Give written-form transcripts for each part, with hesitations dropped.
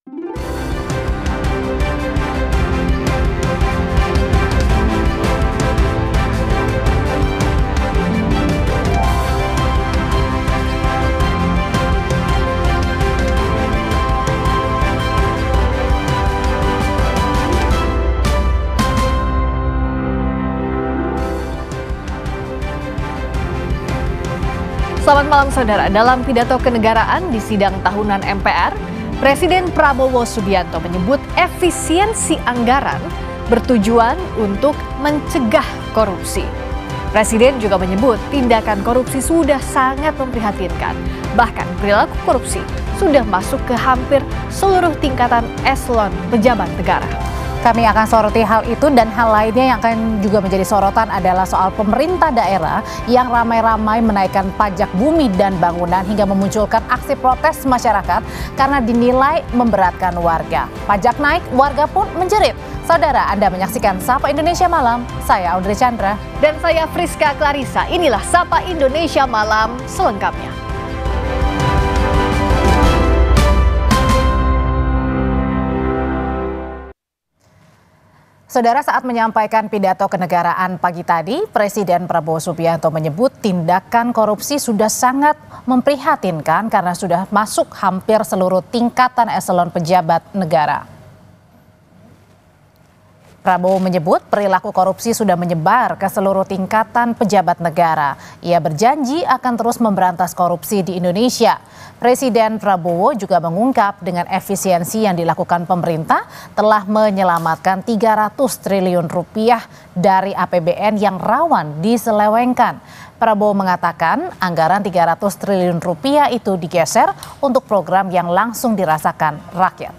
Selamat malam saudara, dalam pidato kenegaraan di sidang tahunan MPR, Presiden Prabowo Subianto menyebut efisiensi anggaran bertujuan untuk mencegah korupsi. Presiden juga menyebut tindakan korupsi sudah sangat memprihatinkan, bahkan perilaku korupsi sudah masuk ke hampir seluruh tingkatan eselon pejabat negara. Kami akan soroti hal itu dan hal lainnya yang akan juga menjadi sorotan adalah soal pemerintah daerah yang ramai-ramai menaikkan pajak bumi dan bangunan hingga memunculkan aksi protes masyarakat karena dinilai memberatkan warga. Pajak naik, warga pun menjerit. Saudara, Anda menyaksikan Sapa Indonesia Malam, saya Audrey Chandra. Dan saya Friska Clarissa, inilah Sapa Indonesia Malam selengkapnya. Saudara, saat menyampaikan pidato kenegaraan pagi tadi, Presiden Prabowo Subianto menyebut tindakan korupsi sudah sangat memprihatinkan karena sudah masuk hampir seluruh tingkatan eselon pejabat negara. Prabowo menyebut perilaku korupsi sudah menyebar ke seluruh tingkatan pejabat negara. Ia berjanji akan terus memberantas korupsi di Indonesia. Presiden Prabowo juga mengungkap dengan efisiensi yang dilakukan pemerintah telah menyelamatkan 300 triliun rupiah dari APBN yang rawan diselewengkan. Prabowo mengatakan anggaran 300 triliun rupiah itu digeser untuk program yang langsung dirasakan rakyat.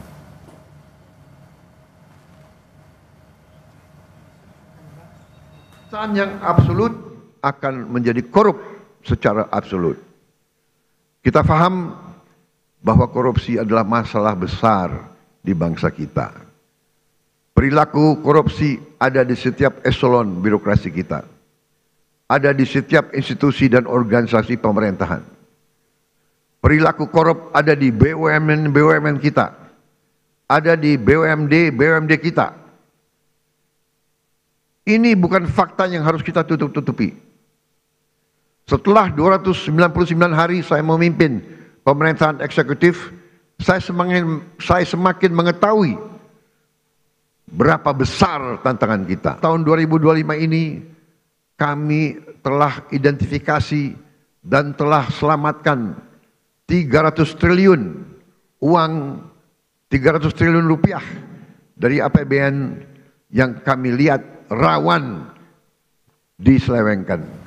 Yang absolut akan menjadi korup secara absolut. Kita paham bahwa korupsi adalah masalah besar di bangsa kita. Perilaku korupsi ada di setiap eselon birokrasi kita. Ada di setiap institusi dan organisasi pemerintahan. Perilaku korup ada di BUMN kita. Ada di BUMD kita. Ini bukan fakta yang harus kita tutup-tutupi. Setelah 299 hari saya memimpin pemerintahan eksekutif, saya semakin mengetahui berapa besar tantangan kita. Tahun 2025 ini kami telah identifikasi dan telah selamatkan 300 triliun uang, 300 triliun rupiah dari APBN yang kami lihat rawan diselewengkan.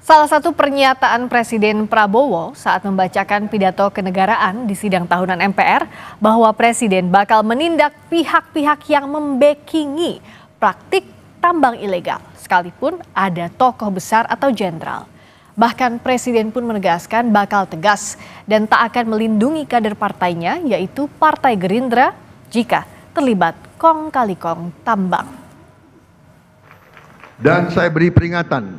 Salah satu pernyataan Presiden Prabowo saat membacakan pidato kenegaraan di sidang tahunan MPR bahwa Presiden bakal menindak pihak-pihak yang membackingi praktik tambang ilegal, sekalipun ada tokoh besar atau jenderal. Bahkan Presiden pun menegaskan bakal tegas dan tak akan melindungi kader partainya, yaitu Partai Gerindra, jika terlibat kong kali kong tambang. Dan saya beri peringatan,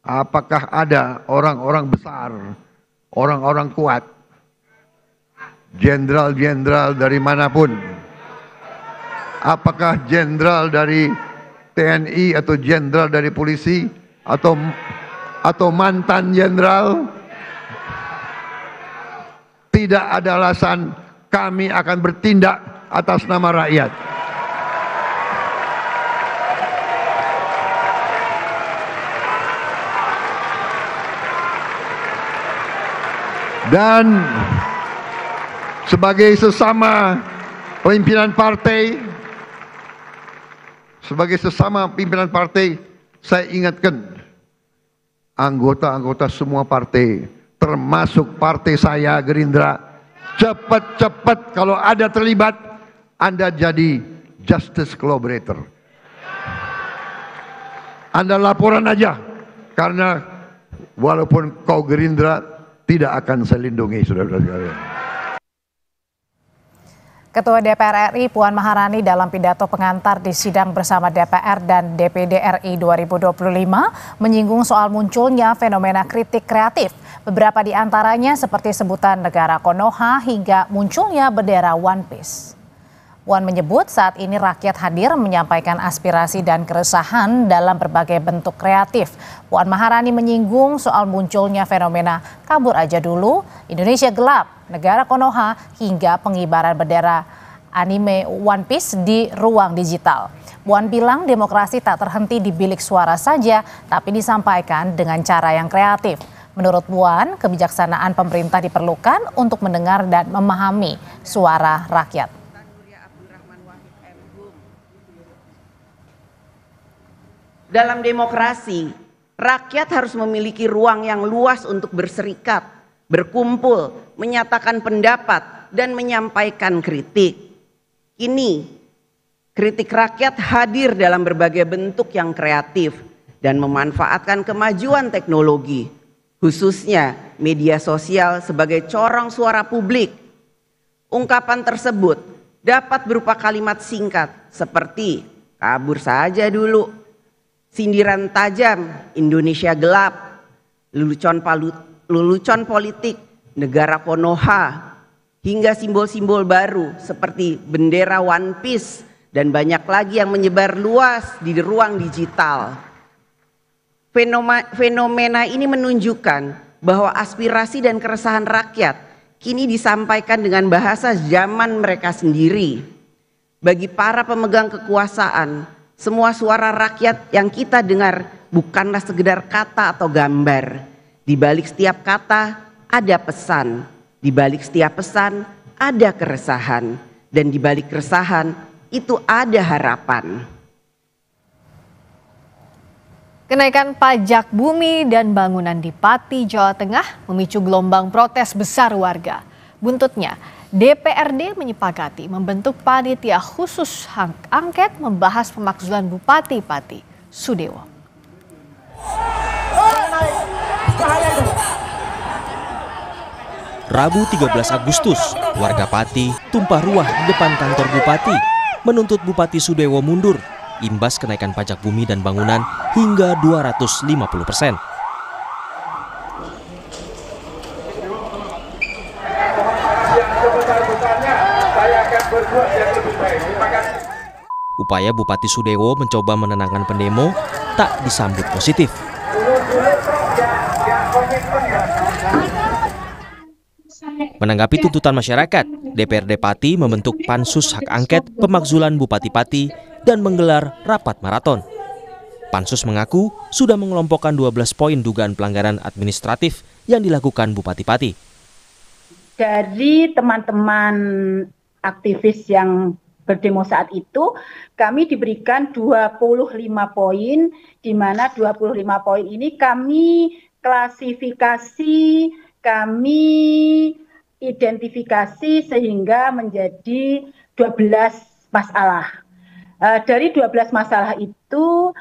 apakah ada orang-orang besar, orang-orang kuat, jenderal-jenderal dari manapun, apakah jenderal dari TNI atau jenderal dari polisi atau mantan jenderal, tidak ada alasan kami akan bertindak atas nama rakyat. Dan sebagai sesama pimpinan partai, saya ingatkan anggota-anggota semua partai, termasuk partai saya Gerindra, cepat-cepat kalau ada terlibat, Anda jadi justice collaborator. Anda laporan aja, karena walaupun kau Gerindra, tidak akan saya lindungi, saudara-saudara sekalian. Ketua DPR RI Puan Maharani dalam pidato pengantar di sidang bersama DPR dan DPD RI 2025 menyinggung soal munculnya fenomena kritik kreatif. Beberapa di antaranya seperti sebutan negara Konoha hingga munculnya bendera One Piece. Puan menyebut saat ini rakyat hadir menyampaikan aspirasi dan keresahan dalam berbagai bentuk kreatif. Puan Maharani menyinggung soal munculnya fenomena kabur aja dulu, Indonesia gelap, negara Konoha, hingga pengibaran bendera anime One Piece di ruang digital. Puan bilang demokrasi tak terhenti di bilik suara saja, tapi disampaikan dengan cara yang kreatif. Menurut Puan, kebijaksanaan pemerintah diperlukan untuk mendengar dan memahami suara rakyat. Dalam demokrasi, rakyat harus memiliki ruang yang luas untuk berserikat, berkumpul, menyatakan pendapat, dan menyampaikan kritik. Kini, kritik rakyat hadir dalam berbagai bentuk yang kreatif dan memanfaatkan kemajuan teknologi, khususnya media sosial sebagai corong suara publik. Ungkapan tersebut dapat berupa kalimat singkat seperti kabur saja dulu, sindiran tajam, Indonesia gelap, lelucon politik, negara Konoha, hingga simbol-simbol baru seperti bendera One Piece dan banyak lagi yang menyebar luas di ruang digital. Fenomena ini menunjukkan bahwa aspirasi dan keresahan rakyat kini disampaikan dengan bahasa zaman mereka sendiri. Bagi para pemegang kekuasaan, semua suara rakyat yang kita dengar bukanlah sekedar kata atau gambar. Di balik setiap kata ada pesan, di balik setiap pesan ada keresahan, dan di balik keresahan itu ada harapan. Kenaikan pajak bumi dan bangunan di Pati, Jawa Tengah memicu gelombang protes besar warga. Buntutnya, DPRD menyepakati membentuk panitia khusus hak angket membahas pemakzulan Bupati Pati, Sudewo. Rabu 13 Agustus, warga Pati tumpah ruah di depan kantor Bupati, menuntut Bupati Sudewo mundur, imbas kenaikan pajak bumi dan bangunan hingga 250%. Upaya Bupati Sudewo mencoba menenangkan pendemo tak disambut positif. Menanggapi tuntutan masyarakat, DPRD Pati membentuk Pansus Hak Angket Pemakzulan Bupati Pati dan menggelar rapat maraton. Pansus mengaku sudah mengelompokkan 12 poin dugaan pelanggaran administratif yang dilakukan Bupati Pati. Dari teman-teman aktivis yang berdemo saat itu, kami diberikan 25 poin, di mana 25 poin ini kami klasifikasi, kami identifikasi sehingga menjadi 12 masalah. Dari 12 masalah itu,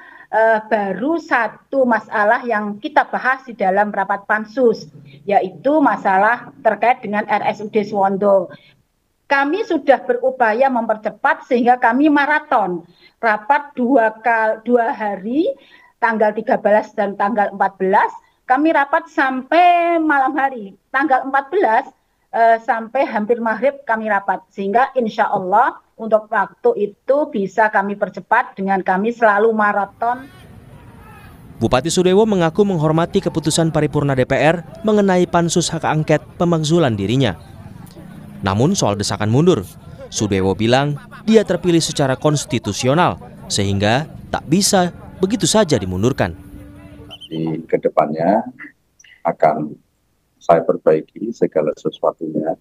baru satu masalah yang kita bahas di dalam rapat pansus, yaitu masalah terkait dengan RSUD Suwondo. Kami sudah berupaya mempercepat sehingga kami maraton rapat dua hari, tanggal 13 dan tanggal 14. Kami rapat sampai malam hari, tanggal 14 sampai hampir maghrib kami rapat. Sehingga insya Allah untuk waktu itu bisa kami percepat dengan kami selalu maraton. Bupati Sudewo mengaku menghormati keputusan paripurna DPR mengenai Pansus Hak Angket Pemakzulan dirinya. Namun soal desakan mundur, Sudewo bilang dia terpilih secara konstitusional sehingga tak bisa begitu saja dimundurkan. Di kedepannya akan saya perbaiki segala sesuatunya.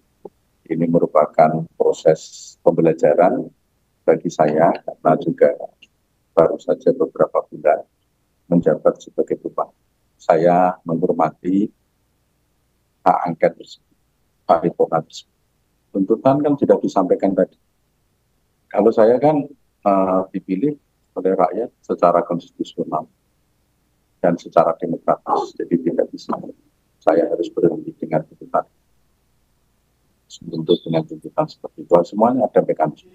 Ini merupakan proses pembelajaran bagi saya karena juga baru saja beberapa bulan menjabat sebagai bupati. Saya menghormati hak angket paripurna tersebut. Tuntutan kan sudah disampaikan tadi. Kalau saya kan dipilih oleh rakyat secara konstitusional dan secara demokratis, jadi tidak bisa saya harus berhenti dengan tuntutan. Untuk dengan tuntutan seperti itu, semuanya ada mekanisme.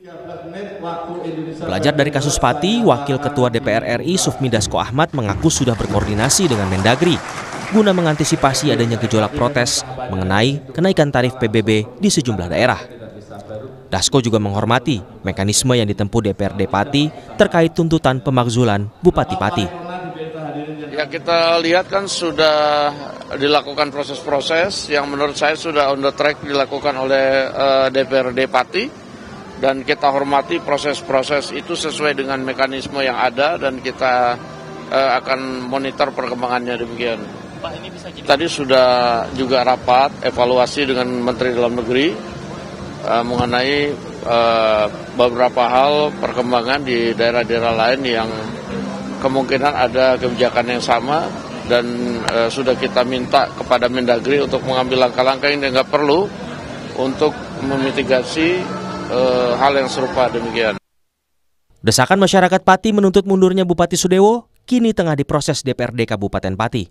Belajar dari kasus Pati, Wakil Ketua DPR RI Sufmi Dasko Ahmad mengaku sudah berkoordinasi dengan Mendagri guna mengantisipasi adanya gejolak protes mengenai kenaikan tarif PBB di sejumlah daerah. Dasko juga menghormati mekanisme yang ditempuh DPRD Pati terkait tuntutan pemakzulan Bupati Pati. Ya, kita lihat kan sudah dilakukan proses-proses yang menurut saya sudah on the track dilakukan oleh DPRD Pati, dan kita hormati proses-proses itu sesuai dengan mekanisme yang ada, dan kita akan monitor perkembangannya demikian. Tadi sudah juga rapat evaluasi dengan Menteri Dalam Negeri mengenai beberapa hal perkembangan di daerah-daerah lain yang kemungkinan ada kebijakan yang sama, dan sudah kita minta kepada Mendagri untuk mengambil langkah-langkah yang nggak perlu untuk memitigasi hal yang serupa demikian. Desakan masyarakat Pati menuntut mundurnya Bupati Sudewo kini tengah diproses DPRD Kabupaten Pati.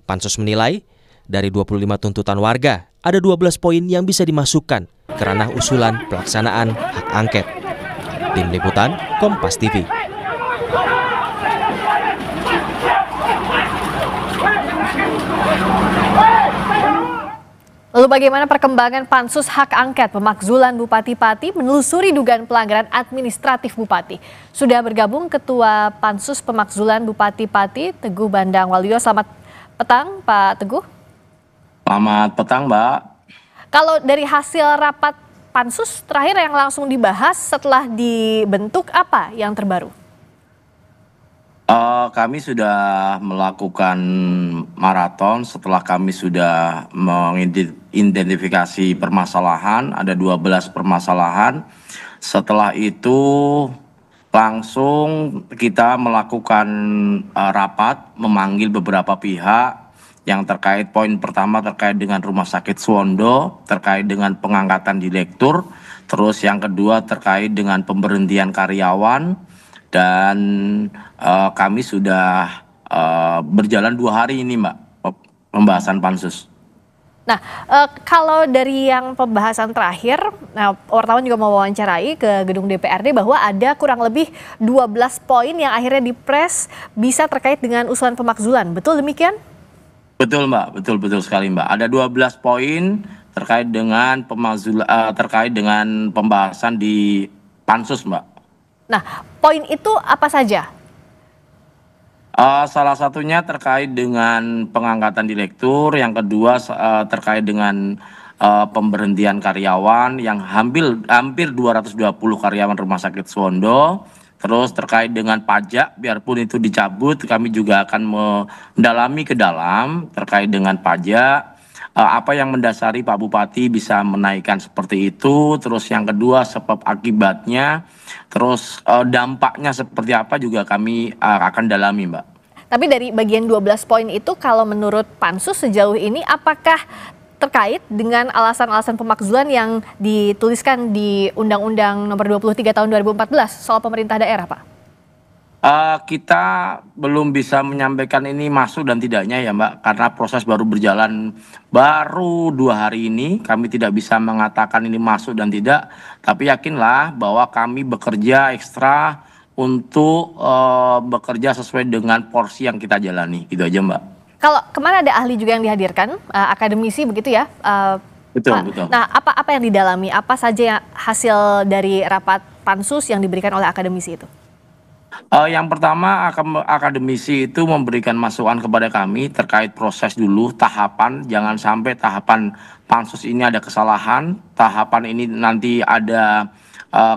Pansus menilai dari 25 tuntutan warga ada 12 poin yang bisa dimasukkan ke ranah usulan pelaksanaan hak angket. Tim Liputan Kompas TV. Lalu bagaimana perkembangan pansus hak angket pemakzulan Bupati Pati menelusuri dugaan pelanggaran administratif Bupati? Sudah bergabung Ketua Pansus Pemakzulan Bupati Pati, Teguh Bandang Waluyo. Selamat petang, Pak Teguh. Selamat petang, Mbak. Kalau dari hasil rapat pansus terakhir yang langsung dibahas setelah dibentuk, apa yang terbaru? Kami sudah melakukan maraton setelah kami sudah mengidentifikasi permasalahan, ada 12 permasalahan. Setelah itu langsung kita melakukan rapat, memanggil beberapa pihak yang terkait. Poin pertama terkait dengan Rumah Sakit Suwondo, terkait dengan pengangkatan direktur. Terus yang kedua terkait dengan pemberhentian karyawan. Dan kami sudah berjalan 2 hari ini, Mbak, pembahasan pansus. Nah, kalau dari yang pembahasan terakhir, wartawan juga mewawancarai ke gedung DPRD bahwa ada kurang lebih 12 poin yang akhirnya dipres bisa terkait dengan usulan pemakzulan. Betul demikian? Betul, Mbak. Betul sekali, Mbak. Ada 12 poin terkait dengan terkait dengan pembahasan di pansus, Mbak. Nah, poin itu apa saja? Salah satunya terkait dengan pengangkatan direktur, yang kedua terkait dengan pemberhentian karyawan yang hampir 220 karyawan Rumah Sakit Suwondo. Terus terkait dengan pajak, biarpun itu dicabut, kami juga akan mendalami ke dalam terkait dengan pajak. Apa yang mendasari Pak Bupati bisa menaikkan seperti itu, terus yang kedua sebab akibatnya, terus dampaknya seperti apa juga kami akan dalami, Mbak. Tapi dari bagian 12 poin itu kalau menurut Pansus sejauh ini apakah terkait dengan alasan-alasan pemakzulan yang dituliskan di Undang-Undang Nomor 23 Tahun 2014 soal pemerintah daerah, Pak? Kita belum bisa menyampaikan ini masuk dan tidaknya ya, Mbak, karena proses baru berjalan baru 2 hari ini. Kami tidak bisa mengatakan ini masuk dan tidak, tapi yakinlah bahwa kami bekerja ekstra untuk bekerja sesuai dengan porsi yang kita jalani. Gitu aja, Mbak. Kalau kemarin ada ahli juga yang dihadirkan, akademisi begitu ya? Betul. Nah, apa yang didalami? Apa saja yang hasil dari rapat pansus yang diberikan oleh akademisi itu? Yang pertama, akademisi itu memberikan masukan kepada kami terkait proses dulu, tahapan. Jangan sampai tahapan pansus ini ada kesalahan, tahapan ini nanti ada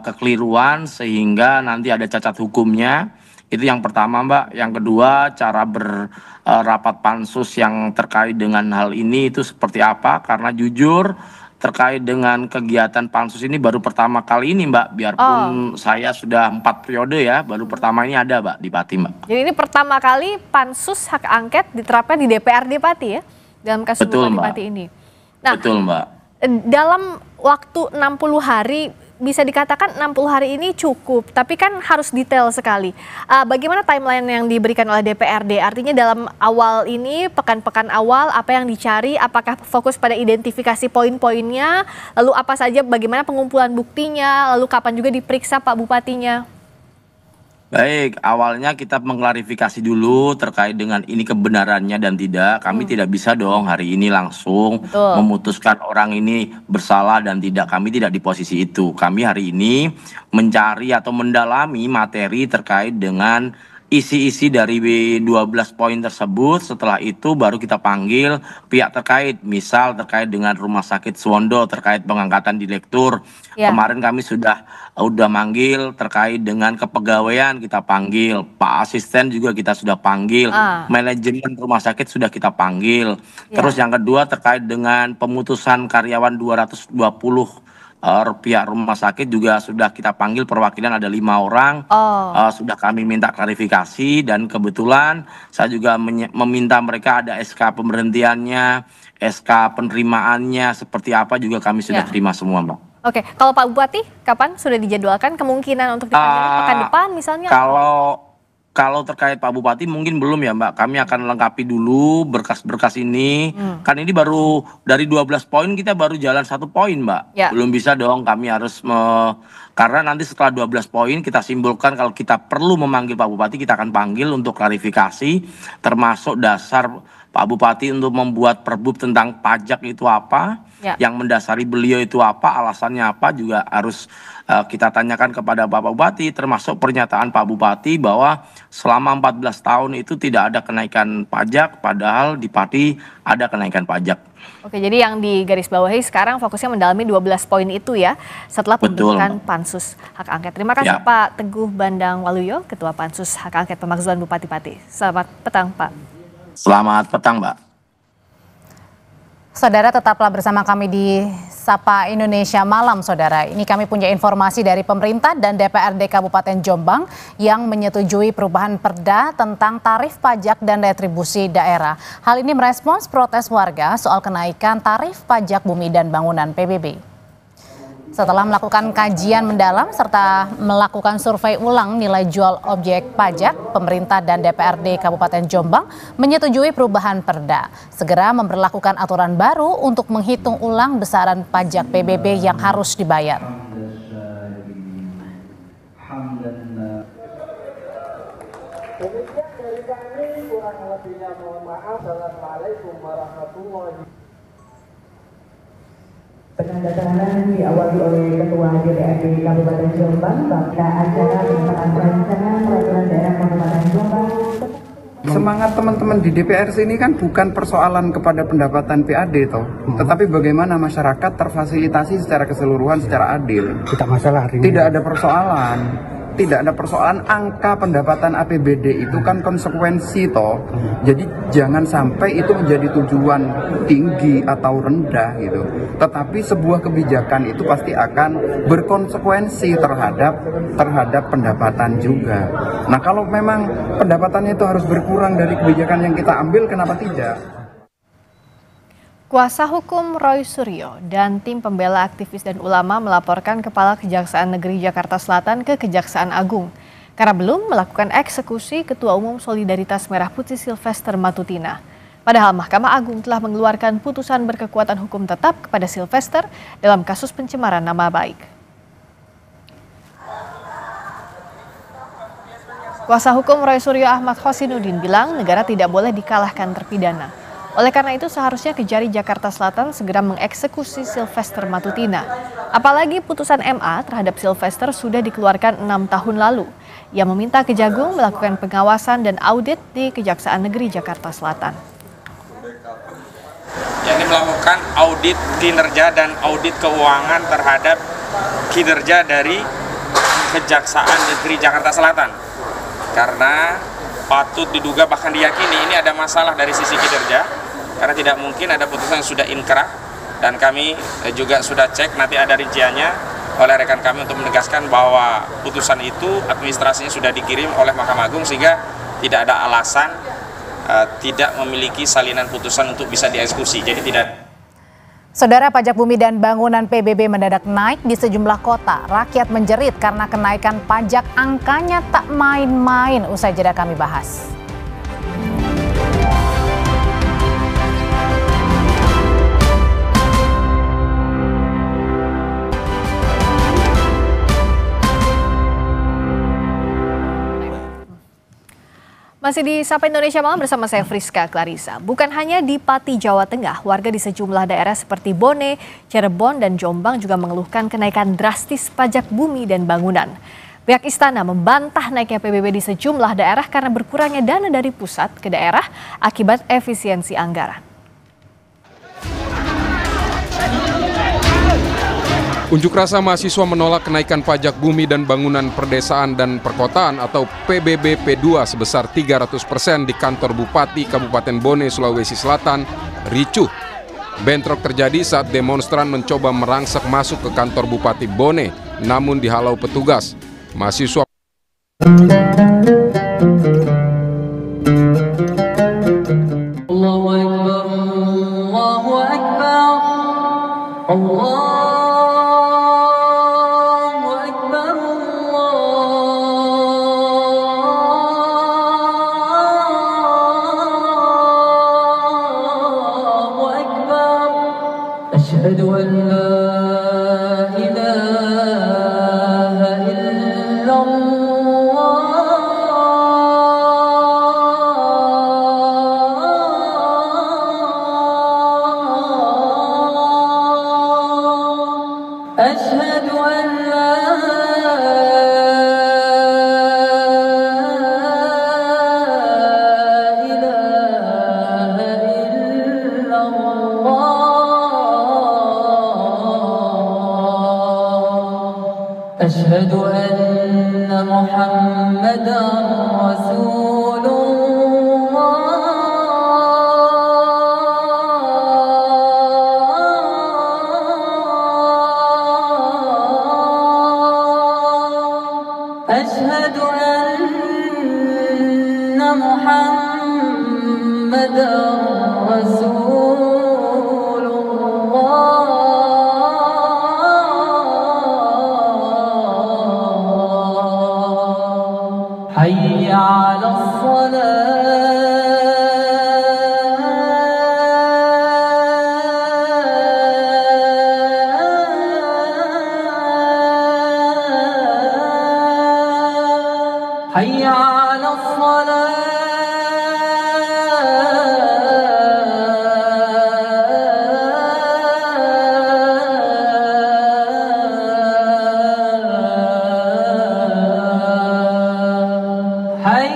kekeliruan sehingga nanti ada cacat hukumnya. Itu yang pertama, Mbak. Yang kedua, cara berapat pansus yang terkait dengan hal ini itu seperti apa, karena jujur terkait dengan kegiatan pansus ini baru pertama kali ini, Mbak. Biarpun saya sudah 4 periode ya, baru pertama ini ada, Mbak, di Pati, Mbak. Jadi ini pertama kali pansus hak angket diterapkan di DPRD Pati ya, dalam kasus Bupati Pati ini. Nah, betul, Mbak. Dalam waktu 60 hari bisa dikatakan 60 hari ini cukup, tapi kan harus detail sekali. Bagaimana timeline yang diberikan oleh DPRD? Artinya dalam awal ini, pekan-pekan awal, apa yang dicari? Apakah fokus pada identifikasi poin-poinnya? Lalu apa saja, bagaimana pengumpulan buktinya? Lalu kapan juga diperiksa Pak Bupatinya? Baik, awalnya kita mengklarifikasi dulu terkait dengan ini kebenarannya dan tidak. Kami tidak bisa dong hari ini langsung memutuskan orang ini bersalah dan tidak. Kami tidak di posisi itu. Kami hari ini mencari atau mendalami materi terkait dengan isi-isi dari 12 poin tersebut. Setelah itu baru kita panggil pihak terkait, misal terkait dengan Rumah Sakit Suwondo terkait pengangkatan direktur. Kemarin kami sudah manggil terkait dengan kepegawaian, kita panggil Pak Asisten juga kita sudah panggil, manajemen rumah sakit sudah kita panggil. Terus yang kedua terkait dengan pemutusan karyawan 220 pihak rumah sakit juga sudah kita panggil, perwakilan ada 5 orang. Sudah kami minta klarifikasi dan kebetulan saya juga meminta mereka ada SK pemberhentiannya, SK penerimaannya seperti apa juga kami sudah terima semua, Mbak. Oke, kalau Pak Bupati kapan sudah dijadwalkan kemungkinan untuk dipanggil pekan depan misalnya? Kalau terkait Pak Bupati mungkin belum ya Mbak, kami akan lengkapi dulu berkas-berkas ini. Kan ini baru dari 12 poin kita baru jalan 1 poin Mbak. Belum bisa dong, kami harus karena nanti setelah 12 poin kita simpulkan kalau kita perlu memanggil Pak Bupati, kita akan panggil untuk klarifikasi termasuk dasar Pak Bupati untuk membuat perbub tentang pajak itu apa, yang mendasari beliau itu apa, alasannya apa juga harus kita tanyakan kepada Bapak Bupati, termasuk pernyataan Pak Bupati bahwa selama 14 tahun itu tidak ada kenaikan pajak, padahal di Pati ada kenaikan pajak. Oke, jadi yang digarisbawahi sekarang fokusnya mendalami 12 poin itu ya, setelah pembentukan Pansus Hak Angket. Terima kasih Pak Teguh Bandang Waluyo, Ketua Pansus Hak Angket Pemakzulan Bupati Pati. Selamat petang Pak. Selamat petang Mbak. Saudara, tetaplah bersama kami di Sapa Indonesia Malam, Saudara. Ini kami punya informasi dari pemerintah dan DPRD Kabupaten Jombang yang menyetujui perubahan perda tentang tarif pajak dan retribusi daerah. Hal ini merespons protes warga soal kenaikan tarif pajak bumi dan bangunan PBB. Setelah melakukan kajian mendalam serta melakukan survei ulang nilai jual objek pajak, pemerintah dan DPRD Kabupaten Jombang menyetujui perubahan perda. Segera memberlakukan aturan baru untuk menghitung ulang besaran pajak PBB yang harus dibayar. Penandatanganan diawali oleh Ketua DPRD Kabupaten Jombang pada acara penetapan perancangan peraturan daerah Kabupaten Jombang. Semangat teman-teman di DPRC ini kan bukan persoalan kepada pendapatan PAD toh, tetapi bagaimana masyarakat terfasilitasi secara keseluruhan, secara adil. Tidak ada persoalan. Tidak ada persoalan angka pendapatan APBD itu kan konsekuensi toh. Jadi jangan sampai itu menjadi tujuan tinggi atau rendah gitu. Tetapi sebuah kebijakan itu pasti akan berkonsekuensi terhadap pendapatan juga. Nah, kalau memang pendapatannya itu harus berkurang dari kebijakan yang kita ambil, kenapa tidak? Kuasa hukum Roy Suryo dan tim pembela aktivis dan ulama melaporkan Kepala Kejaksaan Negeri Jakarta Selatan ke Kejaksaan Agung karena belum melakukan eksekusi Ketua Umum Solidaritas Merah Putih Sylvester Matutina. Padahal Mahkamah Agung telah mengeluarkan putusan berkekuatan hukum tetap kepada Sylvester dalam kasus pencemaran nama baik. Kuasa hukum Roy Suryo Ahmad Hosinuddin bilang negara tidak boleh dikalahkan terpidana. Oleh karena itu seharusnya Kejari Jakarta Selatan segera mengeksekusi Sylvester Matutina. Apalagi putusan MA terhadap Sylvester sudah dikeluarkan 6 tahun lalu. Ia meminta Kejagung melakukan pengawasan dan audit di Kejaksaan Negeri Jakarta Selatan. Yang melakukan audit kinerja dan audit keuangan terhadap kinerja dari Kejaksaan Negeri Jakarta Selatan. Karena patut diduga bahkan diyakini ini ada masalah dari sisi kinerja. Karena tidak mungkin ada putusan yang sudah inkrah, dan kami juga sudah cek, nanti ada rinciannya oleh rekan kami untuk menegaskan bahwa putusan itu administrasinya sudah dikirim oleh Mahkamah Agung sehingga tidak ada alasan tidak memiliki salinan putusan untuk bisa dieksekusi. Jadi tidak. Saudara, pajak bumi dan bangunan PBB mendadak naik di sejumlah kota. Rakyat menjerit karena kenaikan pajak angkanya tak main-main. Usai jeda kami bahas. Masih di Sapa Indonesia Malam bersama saya Friska Clarissa. Bukan hanya di Pati, Jawa Tengah, warga di sejumlah daerah seperti Bone, Cirebon, dan Jombang juga mengeluhkan kenaikan drastis pajak bumi dan bangunan. Pihak istana membantah naiknya PBB di sejumlah daerah karena berkurangnya dana dari pusat ke daerah akibat efisiensi anggaran. Unjuk rasa mahasiswa menolak kenaikan pajak bumi dan bangunan perdesaan dan perkotaan atau PBB P2 sebesar 300% di kantor Bupati Kabupaten Bone, Sulawesi Selatan, ricuh. Bentrok terjadi saat demonstran mencoba merangsek masuk ke kantor Bupati Bone, namun dihalau petugas. Mahasiswa Allahu Akbar, Allahu Akbar, Allah. أشهد أن لا إله إلا الله أشهد أن لا أشهد أن محمدا رسول الله أشهد أن محمدا رسول الله حي على الصلاة حي على الصلاة حي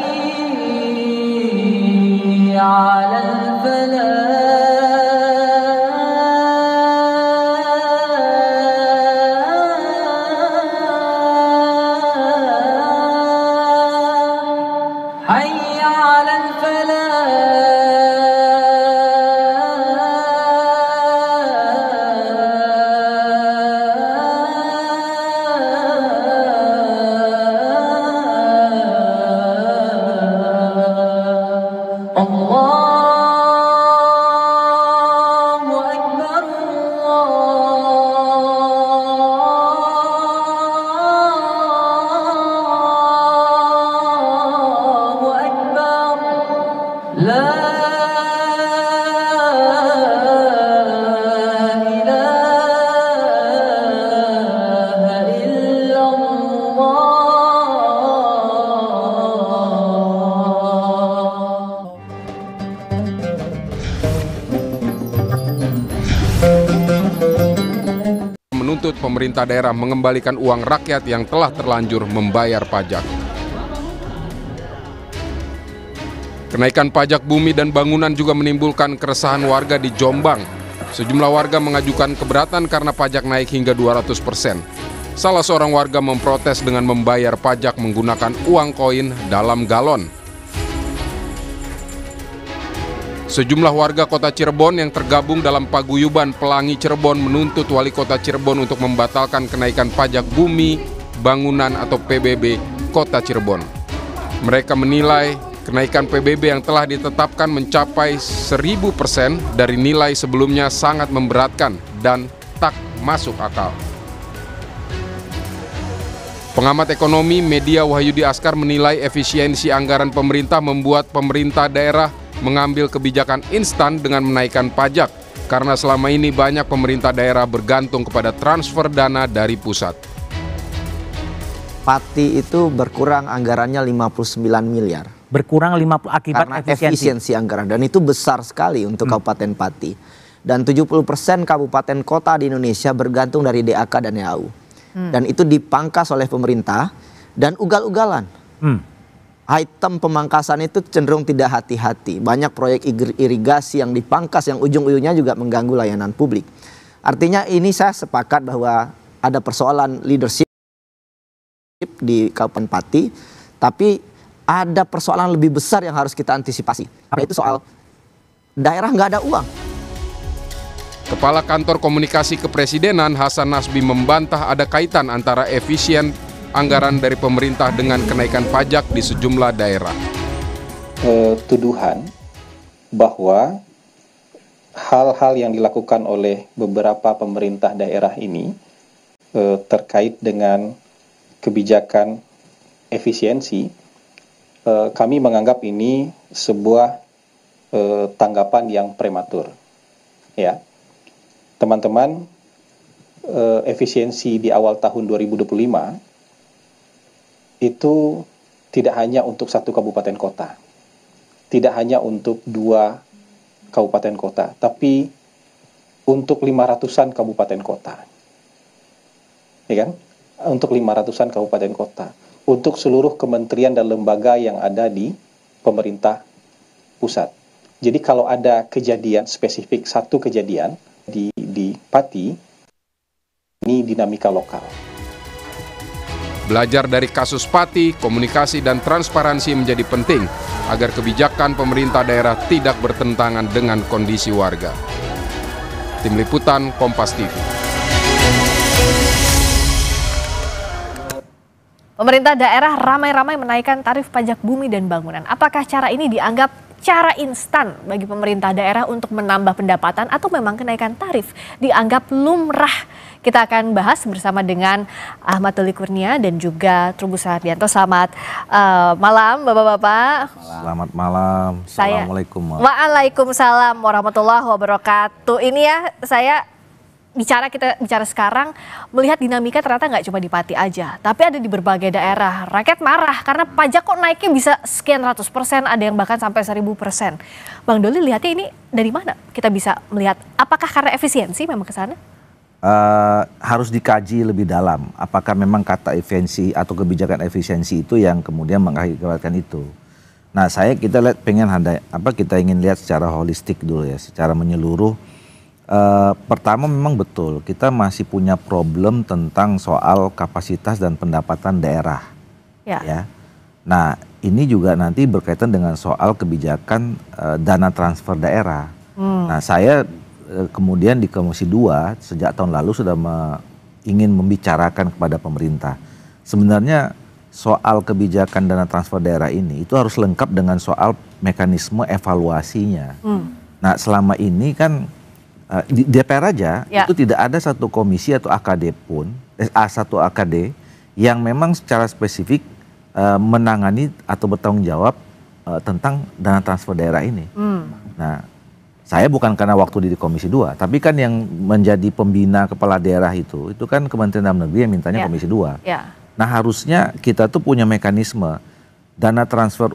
على الفلاح حي على الفلاح الله أكبر الله أكبر لا إله إلا menuntut pemerintah daerah mengembalikan uang rakyat yang telah terlanjur membayar pajak. Kenaikan pajak bumi dan bangunan juga menimbulkan keresahan warga di Jombang. Sejumlah warga mengajukan keberatan karena pajak naik hingga 200%. Salah seorang warga memprotes dengan membayar pajak menggunakan uang koin dalam galon. Sejumlah warga kota Cirebon yang tergabung dalam paguyuban Pelangi Cirebon menuntut wali kota Cirebon untuk membatalkan kenaikan pajak bumi, bangunan atau PBB kota Cirebon. Mereka menilai kenaikan PBB yang telah ditetapkan mencapai 1000% dari nilai sebelumnya sangat memberatkan dan tak masuk akal. Pengamat ekonomi media Wahyudi Askar menilai efisiensi anggaran pemerintah membuat pemerintah daerah mengambil kebijakan instan dengan menaikkan pajak karena selama ini banyak pemerintah daerah bergantung kepada transfer dana dari pusat. Pati itu berkurang anggarannya 59 miliar. Berkurang 50 akibat karena efisiensi anggaran, dan itu besar sekali untuk Kabupaten Pati. Dan 70% kabupaten kota di Indonesia bergantung dari DAK dan EAU. Dan itu dipangkas oleh pemerintah dan ugal-ugalan. Item pemangkasan itu cenderung tidak hati-hati. Banyak proyek irigasi yang dipangkas yang ujung-ujungnya juga mengganggu layanan publik. Artinya ini saya sepakat bahwa ada persoalan leadership di Kabupaten Pati, tapi ada persoalan lebih besar yang harus kita antisipasi. Yaitu soal daerah nggak ada uang. Kepala Kantor Komunikasi Kepresidenan Hasan Nasbi membantah ada kaitan antara efisien anggaran dari pemerintah dengan kenaikan pajak di sejumlah daerah. Tuduhan bahwa hal-hal yang dilakukan oleh beberapa pemerintah daerah ini terkait dengan kebijakan efisiensi, kami menganggap ini sebuah tanggapan yang prematur. Ya, teman-teman, efisiensi di awal tahun 2025 itu tidak hanya untuk satu kabupaten kota, tidak hanya untuk 2 kabupaten kota, tapi untuk 500-an kabupaten kota, ya kan? Untuk 500-an kabupaten kota, untuk seluruh kementerian dan lembaga yang ada di pemerintah pusat. Jadi kalau ada kejadian spesifik, satu kejadian di Pati, ini dinamika lokal. Belajar dari kasus Pati, komunikasi dan transparansi menjadi penting agar kebijakan pemerintah daerah tidak bertentangan dengan kondisi warga. Tim Liputan Kompas TV. Pemerintah daerah ramai-ramai menaikkan tarif pajak bumi dan bangunan. Apakah cara ini dianggap cara instan bagi pemerintah daerah untuk menambah pendapatan atau memang kenaikan tarif dianggap lumrah? Kita akan bahas bersama dengan Ahmad Doli Kurnia dan juga Trubus Hardianto. Selamat malam Bapak-Bapak. Selamat malam. Assalamualaikum. Waalaikumsalam warahmatullahi wabarakatuh. Ini ya kita bicara sekarang melihat dinamika ternyata nggak cuma di Pati aja, tapi ada di berbagai daerah. Rakyat marah karena pajak kok naiknya bisa sekian ratus%, ada yang bahkan sampai 1000%. Bang Doli lihatnya ini dari mana? Kita bisa melihat apakah karena efisiensi memang ke sana? Harus dikaji lebih dalam. Apakah memang kata efisiensi atau kebijakan efisiensi itu yang kemudian mengakibatkan itu? Nah, kita ingin lihat secara holistik dulu ya, secara menyeluruh. Pertama memang betul kita masih punya problem tentang soal kapasitas dan pendapatan daerah. Ya. Nah ini juga nanti berkaitan dengan soal kebijakan dana transfer daerah. Nah saya kemudian di Komisi 2 sejak tahun lalu sudah ingin membicarakan kepada pemerintah. Sebenarnya soal kebijakan dana transfer daerah ini itu harus lengkap dengan soal mekanisme evaluasinya. Nah selama ini kan di DPR aja itu tidak ada satu komisi atau AKD pun, satu AKD yang memang secara spesifik menangani atau bertanggung jawab tentang dana transfer daerah ini. Nah, saya bukan karena waktu di Komisi 2, tapi kan yang menjadi pembina kepala daerah itu kan Kementerian Dalam Negeri yang mintanya Komisi 2. Nah, harusnya kita tuh punya mekanisme dana transfer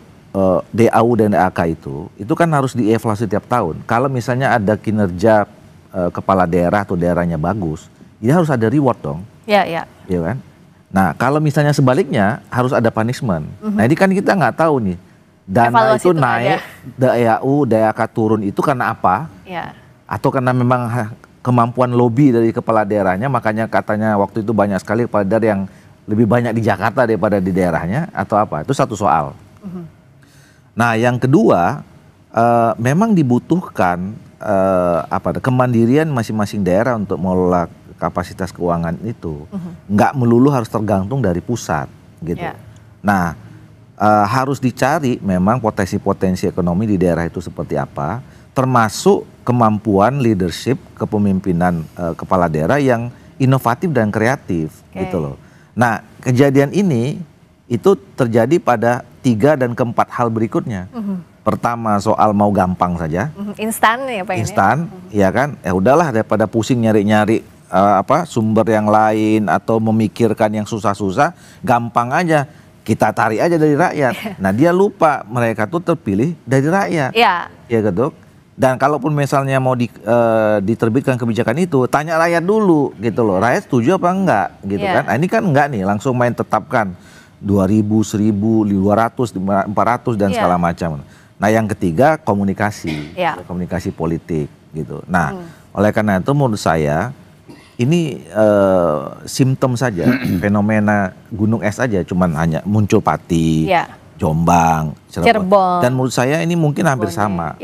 DAU dan DAK itu kan harus dievaluasi tiap tahun. Kalau misalnya ada kinerja kepala daerah atau daerahnya bagus, ini harus ada reward dong. Iya kan? Nah, kalau misalnya sebaliknya harus ada punishment. Nah, ini kan kita nggak tahu nih. Dana evaluasi itu naik, DAU, DAK turun itu karena apa? Atau karena memang kemampuan lobby dari kepala daerahnya, makanya katanya waktu itu banyak sekali kepala daerah yang lebih banyak di Jakarta daripada di daerahnya, atau apa? Itu satu soal. Nah, yang kedua, memang dibutuhkan kemandirian masing-masing daerah untuk mengelola kapasitas keuangan itu. Nggak melulu harus tergantung dari pusat gitu. Nah, harus dicari memang potensi-potensi ekonomi di daerah itu seperti apa, termasuk kemampuan leadership kepemimpinan kepala daerah yang inovatif dan kreatif gitu loh. Nah, kejadian ini itu terjadi pada 3 dan keempat hal berikutnya. Pertama soal mau gampang saja. Instan ya Pak. Instan, ya kan? Ya udahlah daripada pusing nyari-nyari sumber yang lain atau memikirkan yang susah-susah, gampang aja. Kita tarik aja dari rakyat. Nah, dia lupa mereka tuh terpilih dari rakyat. Iya. Ya gitu. Dan kalaupun misalnya mau diterbitkan kebijakan itu, tanya rakyat dulu gitu loh. Rakyat setuju apa enggak gitu kan. Nah, ini kan enggak nih, langsung main tetapkan 2.000, 1.000, 200, 400 dan segala macam. Nah, yang ketiga komunikasi, komunikasi politik gitu. Nah, oleh karena itu menurut saya ini simptom saja, fenomena gunung es aja, cuman hanya muncul Pati, Jombang, Cirebon. Dan menurut saya ini mungkin hampir sama.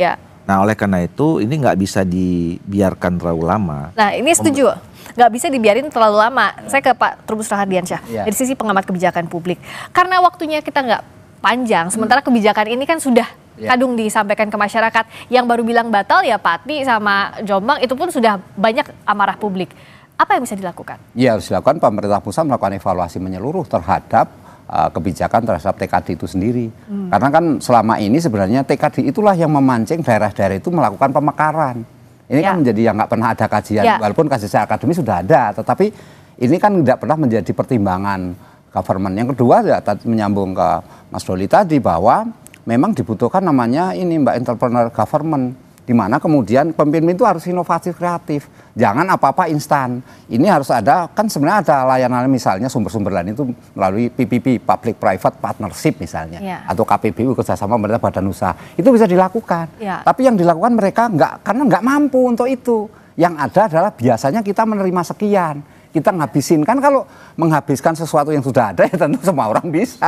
Nah, oleh karena itu ini nggak bisa dibiarkan terlalu lama. Nah, ini setuju. Nggak bisa dibiarin terlalu lama. Saya ke Pak Trubus Rahardiansyah dari sisi pengamat kebijakan publik. Karena waktunya kita nggak panjang, sementara kebijakan ini kan sudah kadung disampaikan ke masyarakat. Yang baru bilang batal ya Pati sama Jombang, itu pun sudah banyak amarah publik. Apa yang bisa dilakukan? Ya, harus dilakukan, pemerintah pusat melakukan evaluasi menyeluruh terhadap kebijakan terhadap TKD itu sendiri. Karena kan selama ini sebenarnya TKD itulah yang memancing daerah-daerah itu melakukan pemekaran. Ini kan menjadi yang nggak pernah ada kajian, walaupun kajian akademis sudah ada, tetapi ini kan tidak pernah menjadi pertimbangan government. Yang kedua ya menyambung ke Mas Doli tadi bahwa memang dibutuhkan namanya ini Mbak entrepreneur government, di mana kemudian pemimpin itu harus inovatif kreatif, jangan apa-apa instan. Ini harus ada, kan sebenarnya ada layanan misalnya sumber-sumber lain itu melalui PPP, Public Private Partnership misalnya, atau KPBU kerjasama pemerintah badan usaha, itu bisa dilakukan. Tapi yang dilakukan mereka karena nggak mampu untuk itu. Yang ada adalah biasanya kita menerima sekian, kita ngabisin. Kan kalau menghabiskan sesuatu yang sudah ada ya tentu semua orang bisa.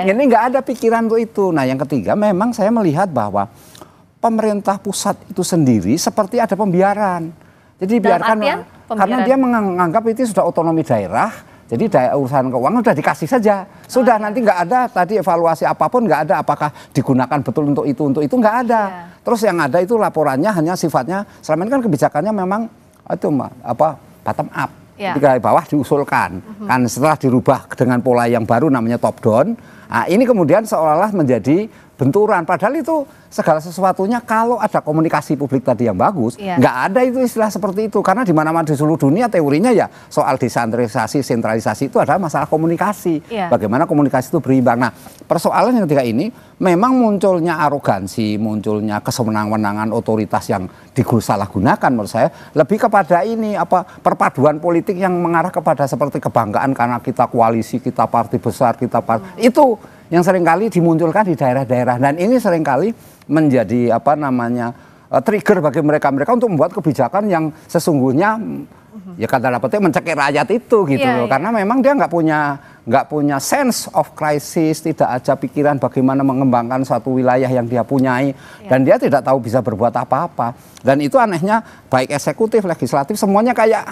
Ini nggak ada pikiran untuk itu. Nah, yang ketiga memang saya melihat bahwa pemerintah pusat itu sendiri seperti ada pembiaran. Jadi biarkan, karena dia menganggap itu sudah otonomi daerah, jadi urusan keuangan sudah dikasih saja. Sudah nanti nggak ada tadi evaluasi apapun, nggak ada apakah digunakan betul untuk itu nggak ada. Terus yang ada itu laporannya hanya sifatnya, selama ini kan kebijakannya memang itu bottom up. Di bawah diusulkan. Kan setelah dirubah dengan pola yang baru namanya top down, nah ini kemudian seolah-olah menjadi benturan. Padahal itu segala sesuatunya kalau ada komunikasi publik tadi yang bagus, nggak ada itu istilah seperti itu. Karena di mana-mana di seluruh dunia teorinya ya soal desentralisasi, sentralisasi itu adalah masalah komunikasi. Bagaimana komunikasi itu berimbang. Nah, persoalan yang ketiga ini memang munculnya arogansi, munculnya kesewenang-wenangan otoritas yang disalahgunakan menurut saya lebih kepada ini perpaduan politik yang mengarah kepada seperti kebanggaan karena kita koalisi, kita partai besar, kita itu yang seringkali dimunculkan di daerah-daerah, dan ini seringkali menjadi trigger bagi mereka untuk membuat kebijakan yang sesungguhnya ya kata petik mencekik rakyat itu gitu loh. Karena memang dia nggak punya sense of crisis, tidak ada pikiran bagaimana mengembangkan suatu wilayah yang dia punyai, dan dia tidak tahu bisa berbuat apa-apa. Dan itu anehnya baik eksekutif, legislatif semuanya kayak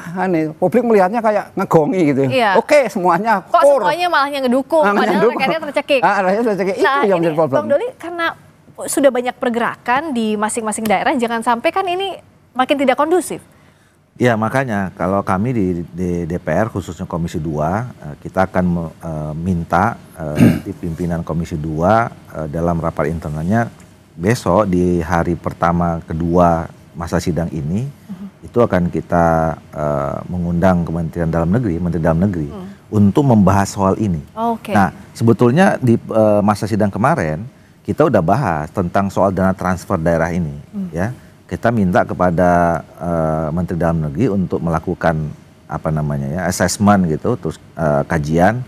publik melihatnya kayak ngegongi gitu. Oke, semuanya kok semuanya malah yang ngedukung, padahal rakyatnya tercekik. Itu yang menjadi problem. Bang Doli, karena sudah banyak pergerakan di masing-masing daerah, jangan sampai kan ini makin tidak kondusif. Ya, makanya kalau kami di DPR khususnya Komisi 2 kita akan minta di pimpinan Komisi 2 dalam rapat internalnya besok di hari pertama kedua masa sidang ini itu akan kita mengundang Kementerian Dalam Negeri, Menteri Dalam Negeri untuk membahas soal ini. Nah, sebetulnya di masa sidang kemarin kita udah bahas tentang soal dana transfer daerah ini, ya. Kita minta kepada Menteri Dalam Negeri untuk melakukan assessment gitu, terus kajian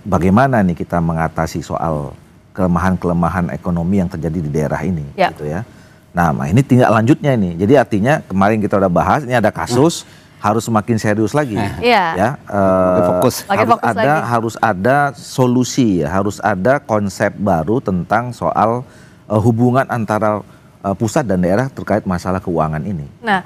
bagaimana nih kita mengatasi soal kelemahan-kelemahan ekonomi yang terjadi di daerah ini, gitu ya. Nah, ini tinggal lanjutnya ini. Jadi artinya kemarin kita udah bahas, ini ada kasus harus semakin serius lagi, ya. Harus ada solusi, ya, harus ada konsep baru tentang soal hubungan antara pusat dan daerah terkait masalah keuangan ini. Nah,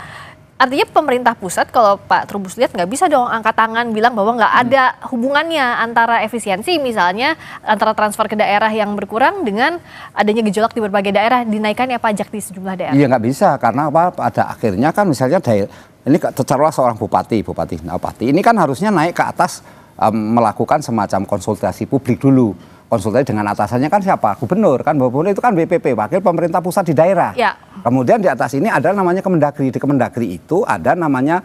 Artinya pemerintah pusat kalau Pak Trubus lihat nggak bisa dong angkat tangan bilang bahwa nggak ada hubungannya antara efisiensi misalnya antara transfer ke daerah yang berkurang dengan adanya gejolak di berbagai daerah dinaikannya pajak di sejumlah daerah. Iya nggak bisa karena apa? Pada akhirnya kan misalnya ini taruhlah seorang bupati ini kan harusnya naik ke atas melakukan semacam konsultasi publik dulu. Konsultasi dengan atasannya kan siapa? Gubernur kan, gubernur itu kan BPP, wakil pemerintah pusat di daerah. Ya. Kemudian di atas ini ada namanya Kemendagri. Di Kemendagri itu ada namanya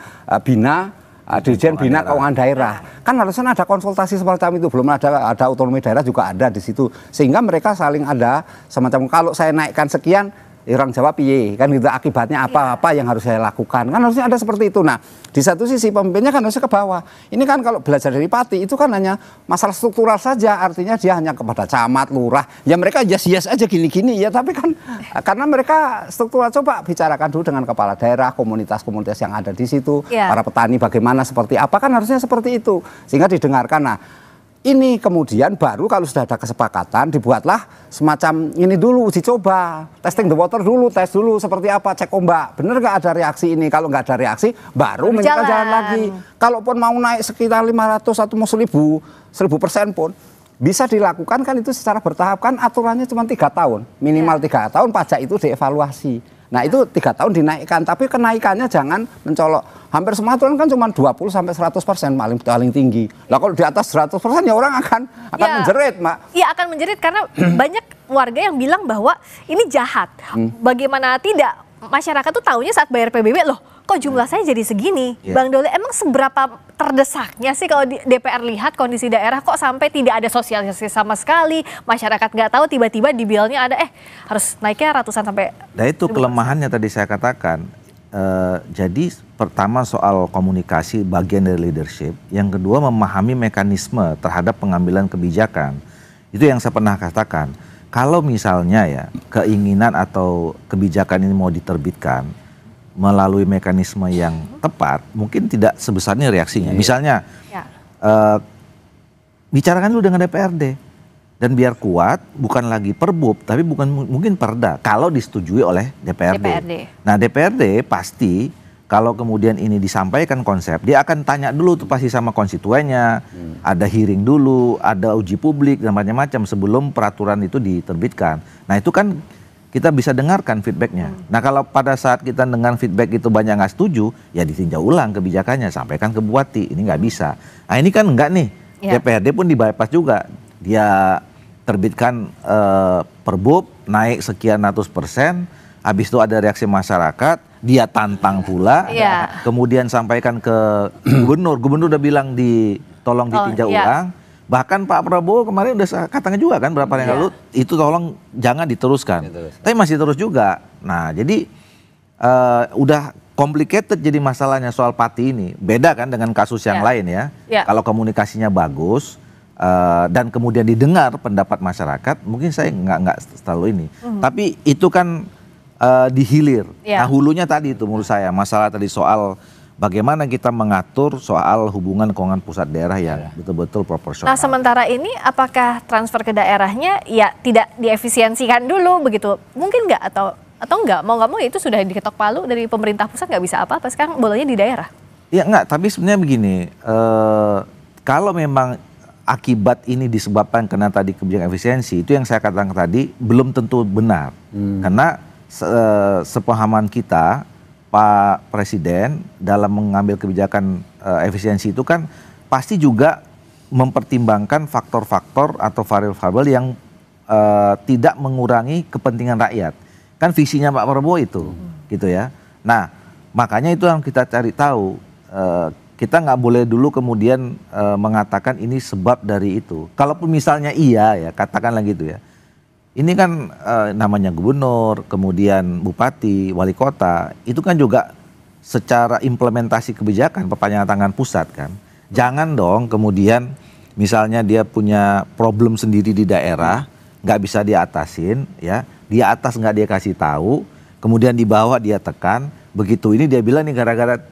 Dirjen Bina Keuangan Daerah. Kan harusnya ada konsultasi semacam itu. Belum ada otonomi daerah juga ada di situ. Sehingga mereka saling ada semacam kalau saya naikkan sekian, orang jawab piye kan gitu, akibatnya apa yang harus saya lakukan, kan harusnya ada seperti itu. Nah di satu sisi pemimpinnya kan harusnya ke bawah. Ini kan kalau belajar dari Pati itu kan hanya masalah struktural saja, artinya dia hanya kepada camat, lurah, ya mereka yes aja gini-gini ya, tapi kan karena mereka struktural. Coba bicarakan dulu dengan kepala daerah, komunitas-komunitas yang ada di situ, para petani bagaimana, seperti apa, kan harusnya seperti itu sehingga didengarkan. Nah ini kemudian baru kalau sudah ada kesepakatan dibuatlah semacam ini dulu, uji coba, testing the water dulu, tes dulu seperti apa, cek ombak, bener nggak ada reaksi ini, kalau nggak ada reaksi baru menjalan jalan lagi. Kalaupun mau naik sekitar 500 atau mau 1000% pun bisa dilakukan kan itu secara bertahap, kan aturannya cuma 3 tahun, minimal 3 tahun pajak itu dievaluasi. Nah itu 3 tahun dinaikkan, tapi kenaikannya jangan mencolok. Hampir semua aturan kan cuma 20-100% paling tinggi. Lah kalau di atas 100% ya orang akan menjerit, Mbak. Iya akan menjerit karena banyak warga yang bilang bahwa ini jahat. Bagaimana tidak, masyarakat tuh taunya saat bayar PBB, loh kok jumlah saya jadi segini. Bang Doli, emang seberapa terdesaknya sih kalau di DPR lihat kondisi daerah kok sampai tidak ada sosialisasi sama sekali, masyarakat nggak tahu, tiba-tiba di bilnya ada harus naiknya ratusan sampai. Nah itu kelemahannya tadi saya katakan. Jadi pertama soal komunikasi bagian dari leadership, yang kedua memahami mekanisme terhadap pengambilan kebijakan. Itu yang saya pernah katakan. Kalau misalnya ya keinginan atau kebijakan ini mau diterbitkan melalui mekanisme yang tepat, mungkin tidak sebesar ini reaksinya. Misalnya, bicarakan dulu dengan DPRD. Dan biar kuat, bukan lagi perbub, tapi mungkin perda, kalau disetujui oleh DPRD. Nah DPRD pasti, kalau kemudian ini disampaikan konsep, dia akan tanya dulu tuh pasti sama konstituennya, ada hearing dulu, ada uji publik, dan macam-macam sebelum peraturan itu diterbitkan. Nah itu kan kita bisa dengarkan feedbacknya. Nah kalau pada saat kita dengar feedback itu banyak nggak setuju, ya ditinjau ulang kebijakannya, sampaikan ke Bupati, ini nggak bisa. Nah ini kan enggak nih, DPRD pun di bypass juga. Dia terbitkan perbub, naik sekian ratus %, habis itu ada reaksi masyarakat, dia tantang pula, kemudian sampaikan ke gubernur udah bilang tolong ditinjau ulang. Bahkan Pak Prabowo kemarin udah katakan juga kan berapa yang lalu, itu tolong jangan diteruskan. Tapi masih terus juga. Nah jadi udah complicated jadi masalahnya soal Pati ini. Beda kan dengan kasus yang lain ya. Kalau komunikasinya bagus dan kemudian didengar pendapat masyarakat, mungkin saya nggak selalu ini. Tapi itu kan dihilir. Nah hulunya tadi itu menurut saya masalah tadi soal bagaimana kita mengatur soal hubungan keuangan pusat daerah yang betul-betul proporsional. Nah sementara ini apakah transfer ke daerahnya ya tidak diefisiensikan dulu begitu? Mungkin nggak atau nggak mau itu sudah diketok palu dari pemerintah pusat, nggak bisa apa-apa, sekarang bolanya di daerah? Ya nggak, tapi sebenarnya begini, kalau memang akibat ini disebabkan karena tadi kebijakan efisiensi, itu yang saya katakan tadi belum tentu benar. Karena sepahaman kita, Pak Presiden dalam mengambil kebijakan efisiensi itu kan pasti juga mempertimbangkan faktor-faktor atau variabel-variabel yang tidak mengurangi kepentingan rakyat. Kan visinya Pak Prabowo itu, gitu ya. Nah, makanya itu yang kita cari tahu. Kita nggak boleh dulu kemudian mengatakan ini sebab dari itu. Kalaupun misalnya iya ya, katakanlah gitu ya. Ini kan namanya gubernur, kemudian bupati, wali kota, itu kan juga secara implementasi kebijakan perpanjangan tangan pusat kan. Jangan dong kemudian misalnya dia punya problem sendiri di daerah, nggak bisa diatasin, ya, di atas nggak dia kasih tahu, kemudian di bawah dia tekan, begitu ini dia bilang nih gara-gara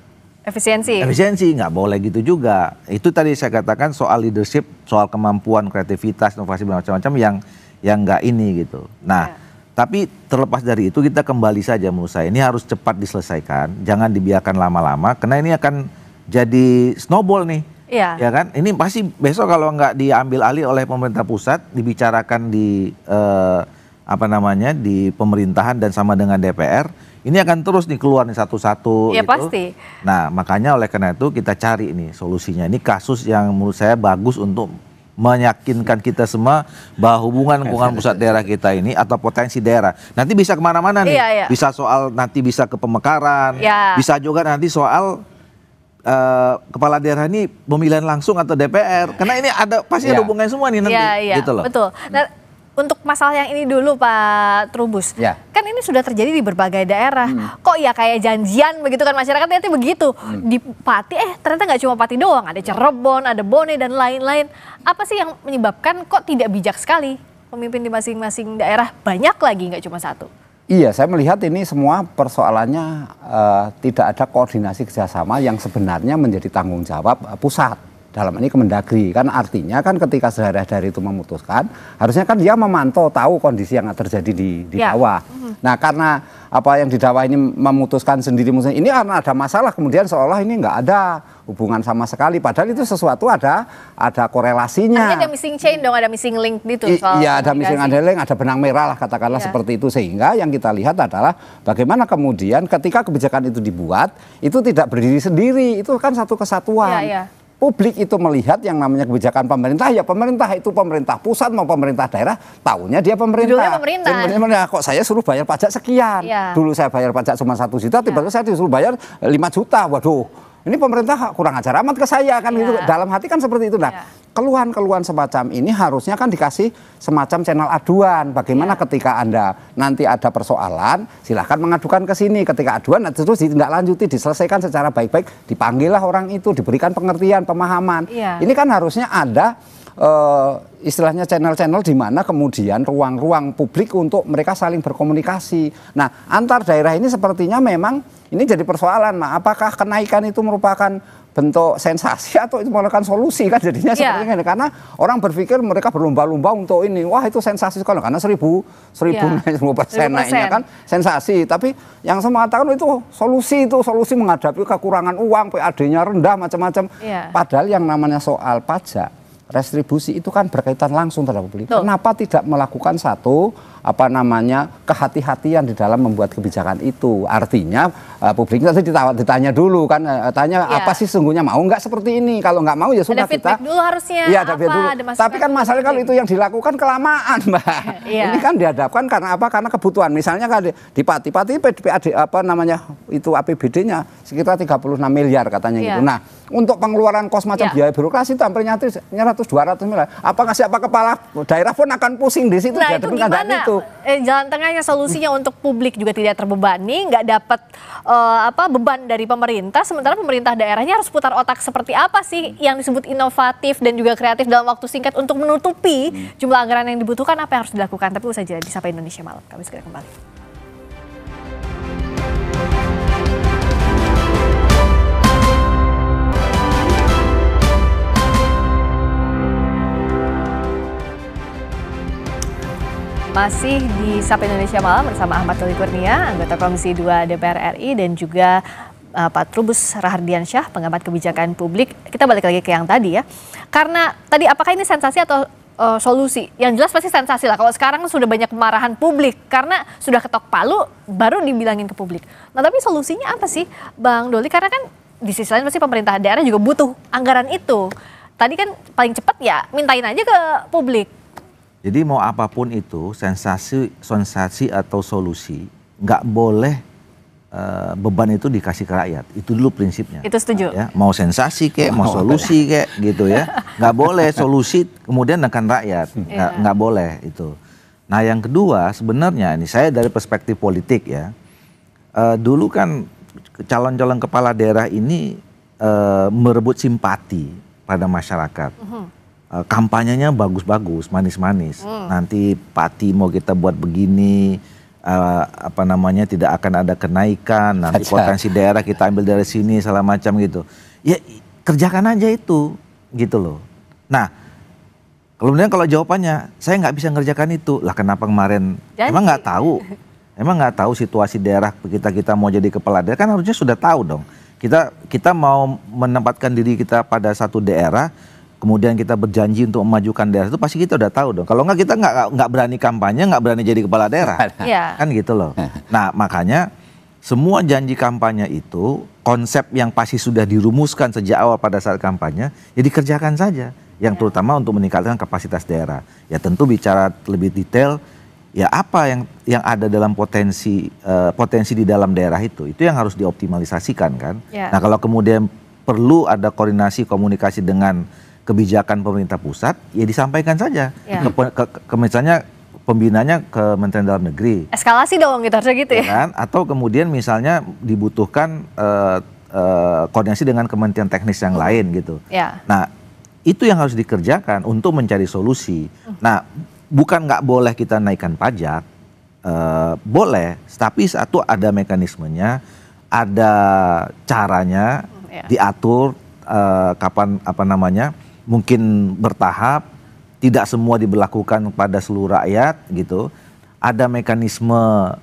efisiensi, nggak boleh gitu juga. Itu tadi saya katakan soal leadership, soal kemampuan kreativitas, inovasi macam-macam yang nggak ini gitu. Nah, Tapi terlepas dari itu kita kembali saja menurut saya ini harus cepat diselesaikan, jangan dibiarkan lama-lama karena ini akan jadi snowball nih. Iya. Ya kan? Ini pasti besok kalau nggak diambil alih oleh pemerintah pusat, dibicarakan di di pemerintahan dan sama dengan DPR, ini akan terus nih keluar nih satu-satu. Iya gitu. pasti. Nah makanya oleh karena itu kita cari nih solusinya. Ini kasus yang menurut saya bagus untuk meyakinkan kita semua bahwa hubungan pusat daerah kita ini atau potensi daerah nanti bisa kemana-mana nih. Iya. Bisa soal nanti bisa ke pemekaran, bisa juga nanti soal kepala daerah ini pemilihan langsung atau DPR. Karena ini pasti ada hubungannya semua nih nanti. Iya, gitu loh. Betul. Nah, untuk masalah yang ini dulu Pak Trubus, kan ini sudah terjadi di berbagai daerah. Kok ya kayak janjian begitu kan masyarakat nanti begitu. Di Pati ternyata nggak cuma Pati doang, ada Cirebon, ada Bone dan lain-lain. Apa sih yang menyebabkan kok tidak bijak sekali pemimpin di masing-masing daerah banyak lagi nggak cuma satu? Iya, saya melihat ini semua persoalannya tidak ada koordinasi kerjasama yang sebenarnya menjadi tanggung jawab pusat. Dalam ini Kemendagri, kan artinya kan ketika daerah-daerah itu memutuskan, harusnya kan dia memantau tahu kondisi yang terjadi di bawah. Nah karena apa yang di bawah ini memutuskan sendiri, ini karena ada masalah, kemudian seolah ini nggak ada hubungan sama sekali, padahal itu sesuatu ada korelasinya. Ada missing chain dong, ada missing link gitu. Iya, ada missing link, ada benang merah lah katakanlah seperti itu, sehingga yang kita lihat adalah bagaimana kemudian ketika kebijakan itu dibuat, itu tidak berdiri sendiri, itu kan satu kesatuan. Publik itu melihat yang namanya kebijakan pemerintah, ya pemerintah itu pemerintah pusat mau pemerintah daerah, tahunya dia pemerintah. Pemerintah. Kok saya suruh bayar pajak sekian. Dulu saya bayar pajak cuma 1 juta, tiba-tiba saya disuruh bayar 5 juta. Waduh, ini pemerintah kurang ajar amat ke saya kan gitu. Dalam hati kan seperti itu. Nah, keluhan-keluhan semacam ini harusnya kan dikasih semacam channel aduan. Bagaimana ketika Anda nanti ada persoalan, silahkan mengadukan ke sini. Ketika aduan terus ditindaklanjuti, diselesaikan secara baik-baik, dipanggillah orang itu, diberikan pengertian, pemahaman. Ini kan harusnya ada istilahnya channel-channel di mana kemudian ruang-ruang publik untuk mereka saling berkomunikasi. Nah, antar daerah ini sepertinya memang ini jadi persoalan. Nah, apakah kenaikan itu merupakan bentuk sensasi atau itu merupakan solusi kan jadinya seperti ini, karena orang berpikir mereka berlomba-lomba untuk ini, wah itu sensasi sekali karena 1000% naiknya kan sensasi, tapi yang saya mengatakan itu solusi menghadapi kekurangan uang, PAD-nya rendah macam-macam. Padahal yang namanya soal pajak restribusi itu kan berkaitan langsung terhadap publik. Kenapa tidak melakukan satu kehati-hatian di dalam membuat kebijakan itu? Artinya publik nanti ditanya dulu kan, apa sih sesungguhnya mau nggak seperti ini? Kalau nggak mau ya sudah kita. Dulu harusnya. Ada dulu. Tapi kan masalahnya kalau itu yang dilakukan kelamaan, Mbak. Ini kan dihadapkan karena apa? Karena kebutuhan. Misalnya kan di Pati itu APBD-nya sekitar 36 miliar katanya gitu. Nah, untuk pengeluaran kos macam biaya birokrasi itu hampir 100-200 miliar. Apakah siapa kepala daerah pun akan pusing di situ. Nah, itu gimana? Jalan tengahnya solusinya untuk publik juga tidak terbebani, nggak dapat beban dari pemerintah, sementara pemerintah daerahnya harus putar otak seperti apa sih yang disebut inovatif dan juga kreatif dalam waktu singkat untuk menutupi jumlah anggaran yang dibutuhkan, apa yang harus dilakukan. Tapi usai jeda di Sapa Indonesia Malam, kami segera kembali. Masih di Sapa Indonesia Malam bersama Ahmad Doli Kurnia, anggota Komisi 2 DPR RI, dan juga Pak Trubus Rahardiansyah, pengamat kebijakan publik. Kita balik lagi ke yang tadi ya. Karena tadi apakah ini sensasi atau solusi? Yang jelas pasti sensasi lah. Kalau sekarang sudah banyak kemarahan publik karena sudah ketok palu baru dibilangin ke publik. Nah tapi solusinya apa sih Bang Doli? Karena kan di sisi lain pasti pemerintah daerah juga butuh anggaran itu. Tadi kan paling cepat ya mintain aja ke publik. Jadi mau apapun itu, sensasi atau solusi, nggak boleh beban itu dikasih ke rakyat. Itu dulu prinsipnya. Itu setuju. Ya, mau sensasi kek, mau solusi kek, gitu ya. Nggak boleh solusi kemudian nekan rakyat. Nggak boleh itu. Nah yang kedua sebenarnya, ini saya dari perspektif politik ya. Dulu kan calon-calon kepala daerah ini merebut simpati pada masyarakat. Kampanyenya bagus-bagus, manis-manis. Nanti Pati mau kita buat begini, tidak akan ada kenaikan. Nanti potensi daerah kita ambil dari sini, segala macam gitu. Ya kerjakan aja itu, gitu loh. Nah, Kemudian kalau jawabannya, saya nggak bisa ngerjakan itu. Lah kenapa kemarin? Janji. Emang nggak tahu? Emang nggak tahu situasi daerah kita mau jadi kepala daerah? Kan harusnya sudah tahu dong. Kita mau menempatkan diri kita pada satu daerah, kemudian kita berjanji untuk memajukan daerah itu pasti kita udah tahu dong. Kalau nggak kita nggak berani kampanye, nggak berani jadi kepala daerah. Iya. Kan gitu loh. Nah makanya semua janji kampanye itu konsep yang pasti sudah dirumuskan sejak awal pada saat kampanye, ya dikerjakan saja. Yang terutama untuk meningkatkan kapasitas daerah. Ya tentu bicara lebih detail. Ya apa yang ada dalam potensi di dalam daerah itu yang harus dioptimalisasikan kan. Ya. Nah kalau kemudian perlu ada koordinasi komunikasi dengan kebijakan pemerintah pusat, ya disampaikan saja. Ya. Misalnya pembinanya ke Kementerian Dalam Negeri. Eskalasi dong gitu harusnya gitu ya. Kan? Atau kemudian misalnya dibutuhkan koordinasi dengan kementerian teknis yang lain gitu. Ya. Nah itu yang harus dikerjakan untuk mencari solusi. Nah bukan nggak boleh kita naikkan pajak, boleh, tapi satu ada mekanismenya, ada caranya, diatur kapan mungkin bertahap, tidak semua diberlakukan pada seluruh rakyat gitu. Ada mekanisme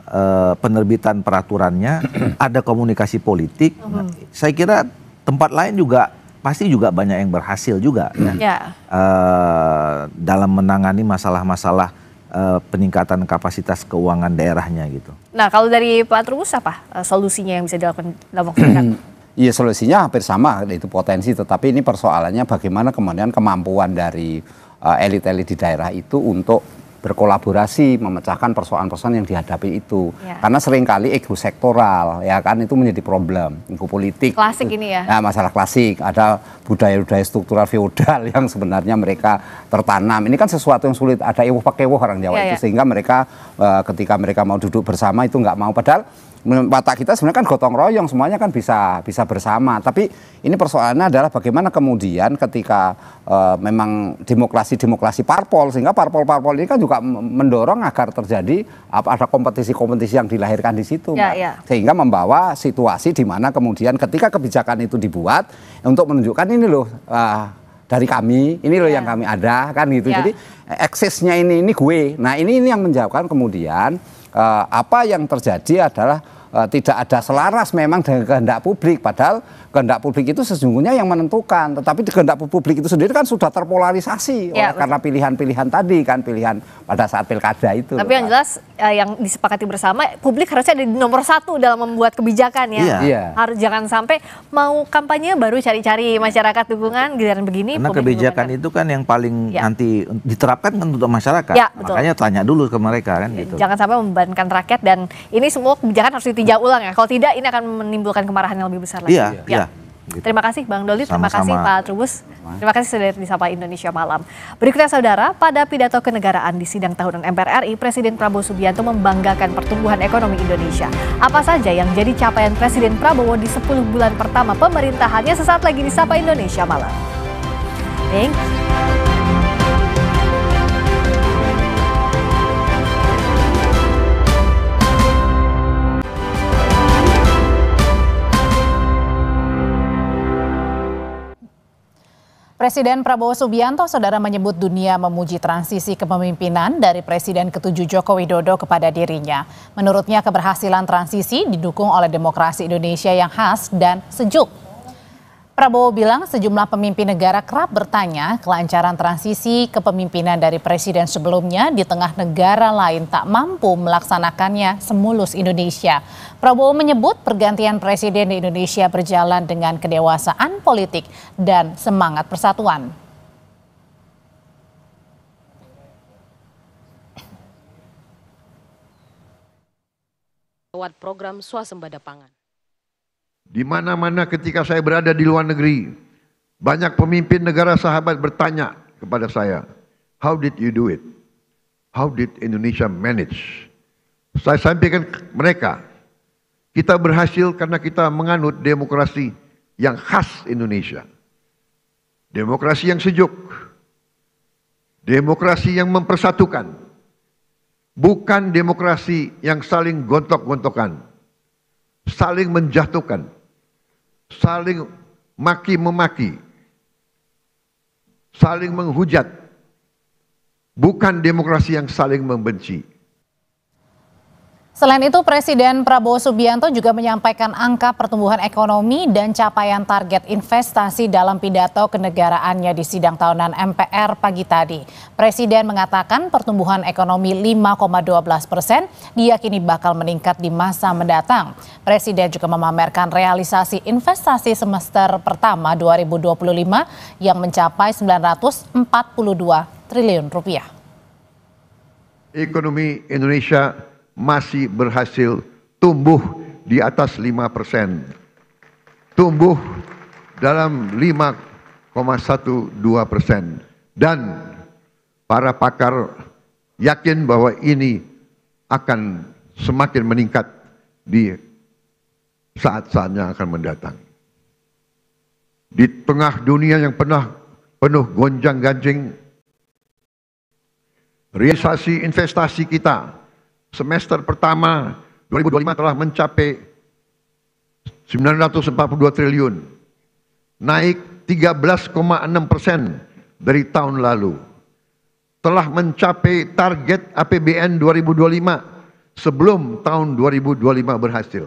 penerbitan peraturannya, ada komunikasi politik. Nah, saya kira tempat lain juga pasti juga banyak yang berhasil juga ya. Dalam menangani masalah-masalah peningkatan kapasitas keuangan daerahnya gitu. Nah kalau dari Pak Trubus apa solusinya yang bisa dilakukan dalam waktu dekat? Iya solusinya hampir sama, itu potensi, tetapi ini persoalannya bagaimana kemudian kemampuan dari elit-elit di daerah itu untuk berkolaborasi memecahkan persoalan-persoalan yang dihadapi itu. Karena seringkali ego sektoral ya kan itu menjadi problem, ego politik. Klasik ini ya. Nah, masalah klasik, ada budaya-budaya struktural feodal yang sebenarnya mereka tertanam. Ini kan sesuatu yang sulit, ada ewuh pakai ewuh orang Jawa itu sehingga mereka ketika mereka mau duduk bersama itu nggak mau, padahal watak kita sebenarnya kan gotong royong, semuanya kan bisa bersama. Tapi ini persoalannya adalah bagaimana kemudian ketika memang demokrasi parpol, sehingga parpol ini kan juga mendorong agar terjadi ada kompetisi-kompetisi yang dilahirkan di situ, sehingga membawa situasi di mana kemudian ketika kebijakan itu dibuat untuk menunjukkan ini loh dari kami, ini loh yang kami ada kan gitu. Jadi eksesnya ini gue. Nah ini yang menjawabkan kemudian apa yang terjadi adalah tidak ada selaras memang dengan kehendak publik, padahal kehendak publik itu sesungguhnya yang menentukan, tetapi kehendak publik itu sendiri kan sudah terpolarisasi karena pilihan-pilihan tadi kan, pilihan pada saat pilkada itu. Tapi yang jelas yang disepakati bersama, publik harusnya ada di nomor satu dalam membuat kebijakan ya. Harus jangan sampai mau kampanye baru cari-cari masyarakat dukungan, giliran begini. Karena kebijakan itu kan yang paling nanti diterapkan kan untuk masyarakat. Makanya tanya dulu ke mereka kan gitu. Jangan sampai membebankan rakyat, dan ini semua kebijakan harus ditinjau ulang ya. Kalau tidak ini akan menimbulkan kemarahan yang lebih besar lagi. Iya. Gitu. Terima kasih Bang Doli, terima kasih Pak Trubus, terima kasih sudah disapa Indonesia Malam. Berikutnya saudara, pada pidato kenegaraan di sidang tahunan MPR RI, Presiden Prabowo Subianto membanggakan pertumbuhan ekonomi Indonesia. Apa saja yang jadi capaian Presiden Prabowo di 10 bulan pertama pemerintahannya, sesaat lagi di Sapa Indonesia Malam. Thank you. Presiden Prabowo Subianto saudara menyebut dunia memuji transisi kepemimpinan dari Presiden ke-7 Joko Widodo kepada dirinya. Menurutnya keberhasilan transisi didukung oleh demokrasi Indonesia yang khas dan sejuk. Prabowo bilang sejumlah pemimpin negara kerap bertanya kelancaran transisi kepemimpinan dari presiden sebelumnya di tengah negara lain tak mampu melaksanakannya semulus Indonesia. Prabowo menyebut pergantian presiden di Indonesia berjalan dengan kedewasaan politik dan semangat persatuan. Lewat program swasembada pangan. Di mana-mana ketika saya berada di luar negeri, banyak pemimpin negara sahabat bertanya kepada saya, how did you do it? How did Indonesia manage? Saya sampaikan ke mereka, kita berhasil karena kita menganut demokrasi yang khas Indonesia. Demokrasi yang sejuk. Demokrasi yang mempersatukan. Bukan demokrasi yang saling gontok-gontokan. Saling menjatuhkan. Saling maki-memaki, saling menghujat, bukan demokrasi yang saling membenci. Selain itu, Presiden Prabowo Subianto juga menyampaikan angka pertumbuhan ekonomi dan capaian target investasi dalam pidato kenegaraannya di sidang tahunan MPR pagi tadi. Presiden mengatakan pertumbuhan ekonomi 5,12% diyakini bakal meningkat di masa mendatang. Presiden juga memamerkan realisasi investasi semester pertama 2025 yang mencapai 942 triliun rupiah. Ekonomi Indonesia masih berhasil tumbuh di atas 5%. Tumbuh dalam 5,12%. Dan para pakar yakin bahwa ini akan semakin meningkat di saat-saatnya akan mendatang. Di tengah dunia yang penuh gonjang-ganjing, realisasi investasi kita semester pertama 2025 telah mencapai 942 triliun, naik 13,6% dari tahun lalu. Telah mencapai target APBN 2025 sebelum tahun 2025 berhasil.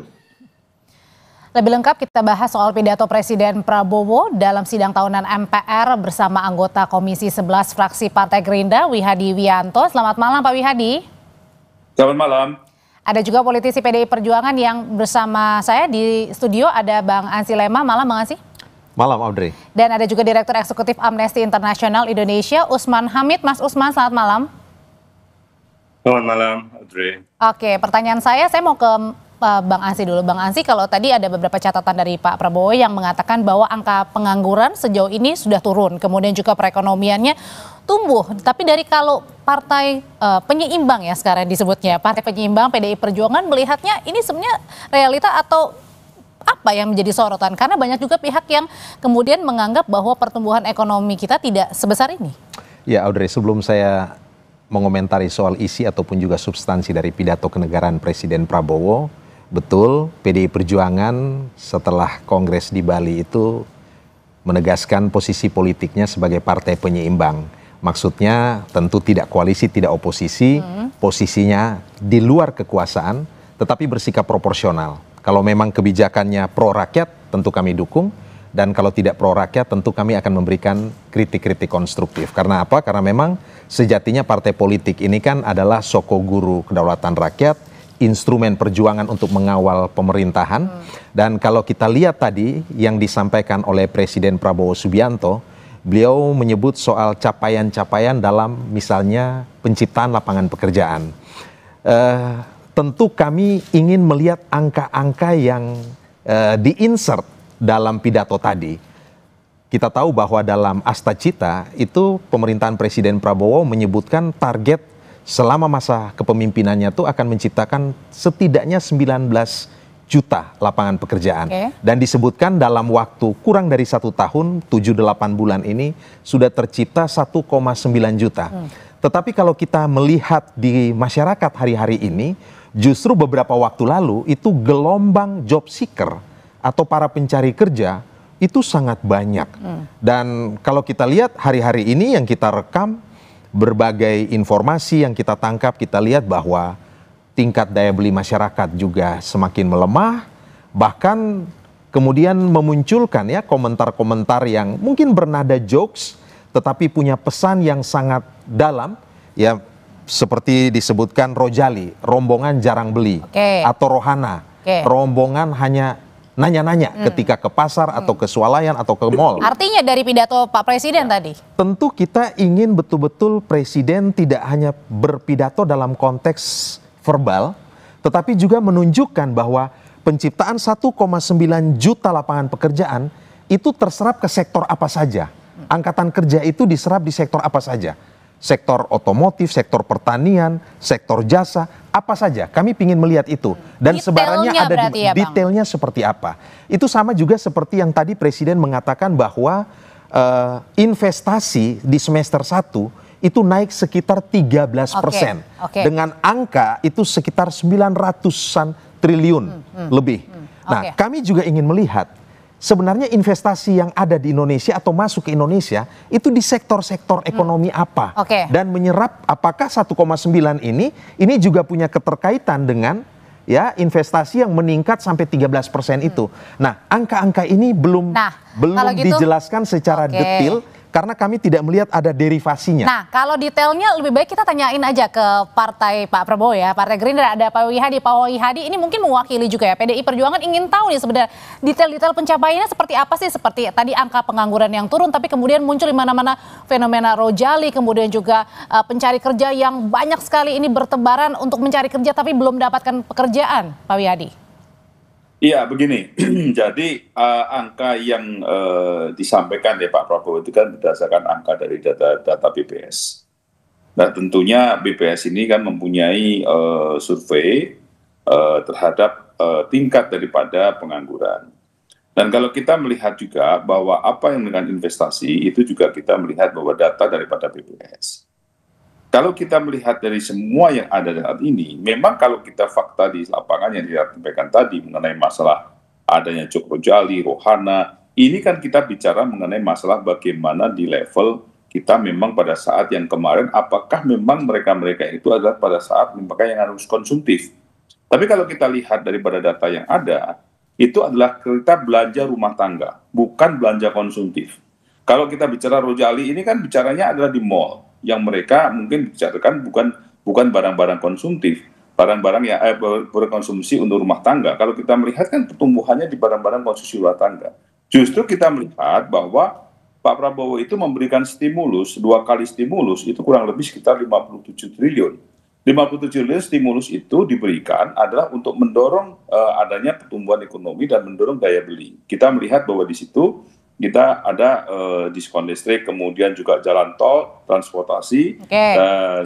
Lebih lengkap kita bahas soal pidato Presiden Prabowo dalam sidang tahunan MPR bersama anggota Komisi 11 fraksi Partai Gerindra, Wihadi Wianto. Selamat malam Pak Wihadi. Selamat malam. Ada juga politisi PDI Perjuangan yang bersama saya di studio, ada Bang Ansy Lema. Malam Bang Ansy. Malam Audrey. Dan ada juga Direktur Eksekutif Amnesty International Indonesia, Usman Hamid. Mas Usman, selamat malam. Selamat malam Audrey. Oke, pertanyaan saya mau ke Bang Ansy dulu. Bang Ansy, kalau tadi ada beberapa catatan dari Pak Prabowo yang mengatakan bahwa angka pengangguran sejauh ini sudah turun, kemudian juga perekonomiannya tumbuh. Tapi dari kalau partai penyeimbang ya sekarang disebutnya, partai penyeimbang PDI Perjuangan melihatnya ini sebenarnya realita atau apa yang menjadi sorotan? Karena banyak juga pihak yang kemudian menganggap bahwa pertumbuhan ekonomi kita tidak sebesar ini. Ya Audrey, sebelum saya mengomentari soal isi ataupun juga substansi dari pidato kenegaraan Presiden Prabowo, betul, PDI Perjuangan setelah Kongres di Bali itu menegaskan posisi politiknya sebagai partai penyeimbang. Maksudnya tentu tidak koalisi, tidak oposisi, posisinya di luar kekuasaan, tetapi bersikap proporsional. Kalau memang kebijakannya pro rakyat, tentu kami dukung. Dan kalau tidak pro rakyat, tentu kami akan memberikan kritik-kritik konstruktif. Karena apa? Karena memang sejatinya partai politik ini kan adalah sokoguru kedaulatan rakyat, instrumen perjuangan untuk mengawal pemerintahan. Dan kalau kita lihat tadi yang disampaikan oleh Presiden Prabowo Subianto, beliau menyebut soal capaian-capaian dalam misalnya penciptaan lapangan pekerjaan. Tentu kami ingin melihat angka-angka yang diinsert dalam pidato tadi. Kita tahu bahwa dalam Asta Cita itu pemerintahan Presiden Prabowo menyebutkan target selama masa kepemimpinannya itu akan menciptakan setidaknya 19 juta lapangan pekerjaan. Dan disebutkan dalam waktu kurang dari 1 tahun, 7-8 bulan ini sudah tercipta 1,9 juta. Tetapi kalau kita melihat di masyarakat hari-hari ini, justru beberapa waktu lalu itu gelombang job seeker atau para pencari kerja itu sangat banyak. Dan kalau kita lihat hari-hari ini yang kita rekam, berbagai informasi yang kita tangkap, kita lihat bahwa tingkat daya beli masyarakat juga semakin melemah, bahkan kemudian memunculkan ya komentar-komentar yang mungkin bernada jokes, tetapi punya pesan yang sangat dalam, ya seperti disebutkan Rojali, rombongan jarang beli, atau Rohana, rombongan hanya nanya-nanya ketika ke pasar atau ke swalayan atau ke mall. Artinya dari pidato Pak Presiden tadi? Tentu kita ingin betul-betul Presiden tidak hanya berpidato dalam konteks verbal, tetapi juga menunjukkan bahwa penciptaan 1,9 juta lapangan pekerjaan itu terserap ke sektor apa saja. Angkatan kerja itu diserap di sektor apa saja. Sektor otomotif, sektor pertanian, sektor jasa, apa saja. Kami ingin melihat itu. Dan sebarannya ada di detailnya seperti apa. Itu sama juga seperti yang tadi Presiden mengatakan bahwa investasi di semester 1 itu naik sekitar 13%. Dengan angka itu sekitar 900-an triliun lebih. Nah, kami juga ingin melihat sebenarnya investasi yang ada di Indonesia atau masuk ke Indonesia itu di sektor-sektor ekonomi apa, dan menyerap apakah 1,9 ini juga punya keterkaitan dengan ya investasi yang meningkat sampai 13% itu. Nah, angka-angka ini belum gitu, dijelaskan secara detail karena kami tidak melihat ada derivasinya. Nah, kalau detailnya lebih baik kita tanyain aja ke partai Pak Prabowo ya, Partai Gerindra, ada Pak Wihadi. Pak Wihadi ini mungkin mewakili juga ya PDI Perjuangan, ingin tahu nih sebenarnya detail-detail pencapaiannya seperti apa sih, seperti tadi angka pengangguran yang turun, tapi kemudian muncul di mana-mana fenomena rojali, kemudian juga pencari kerja yang banyak sekali ini bertebaran untuk mencari kerja tapi belum mendapatkan pekerjaan, Pak Wihadi. Iya, begini. Jadi angka yang disampaikan ya Pak Prabowo itu kan berdasarkan angka dari data BPS. Nah, tentunya BPS ini kan mempunyai survei terhadap tingkat daripada pengangguran. Dan kalau kita melihat juga bahwa apa yang dengan investasi itu juga kita melihat bahwa data daripada BPS. Kalau kita melihat dari semua yang ada saat ini, memang kalau kita fakta di lapangan yang disampaikan tadi mengenai masalah adanya Joko Jali, Rohana, ini kan kita bicara mengenai masalah bagaimana di level kita memang pada saat yang kemarin, apakah memang mereka-mereka itu adalah pada saat mereka yang harus konsumtif. Tapi kalau kita lihat daripada data yang ada, itu adalah kita belanja rumah tangga, bukan belanja konsumtif. Kalau kita bicara Rojali, ini kan bicaranya adalah di mall, yang mereka mungkin bicarakan bukan barang-barang konsumtif, barang-barang yang berkonsumsi untuk rumah tangga. Kalau kita melihat kan pertumbuhannya di barang-barang konsumsi rumah tangga. Justru kita melihat bahwa Pak Prabowo itu memberikan stimulus, 2 kali stimulus, itu kurang lebih sekitar 57 triliun. 57 triliun stimulus itu diberikan adalah untuk mendorong adanya pertumbuhan ekonomi dan mendorong daya beli. Kita melihat bahwa di situ kita ada diskon listrik, kemudian juga jalan tol, transportasi,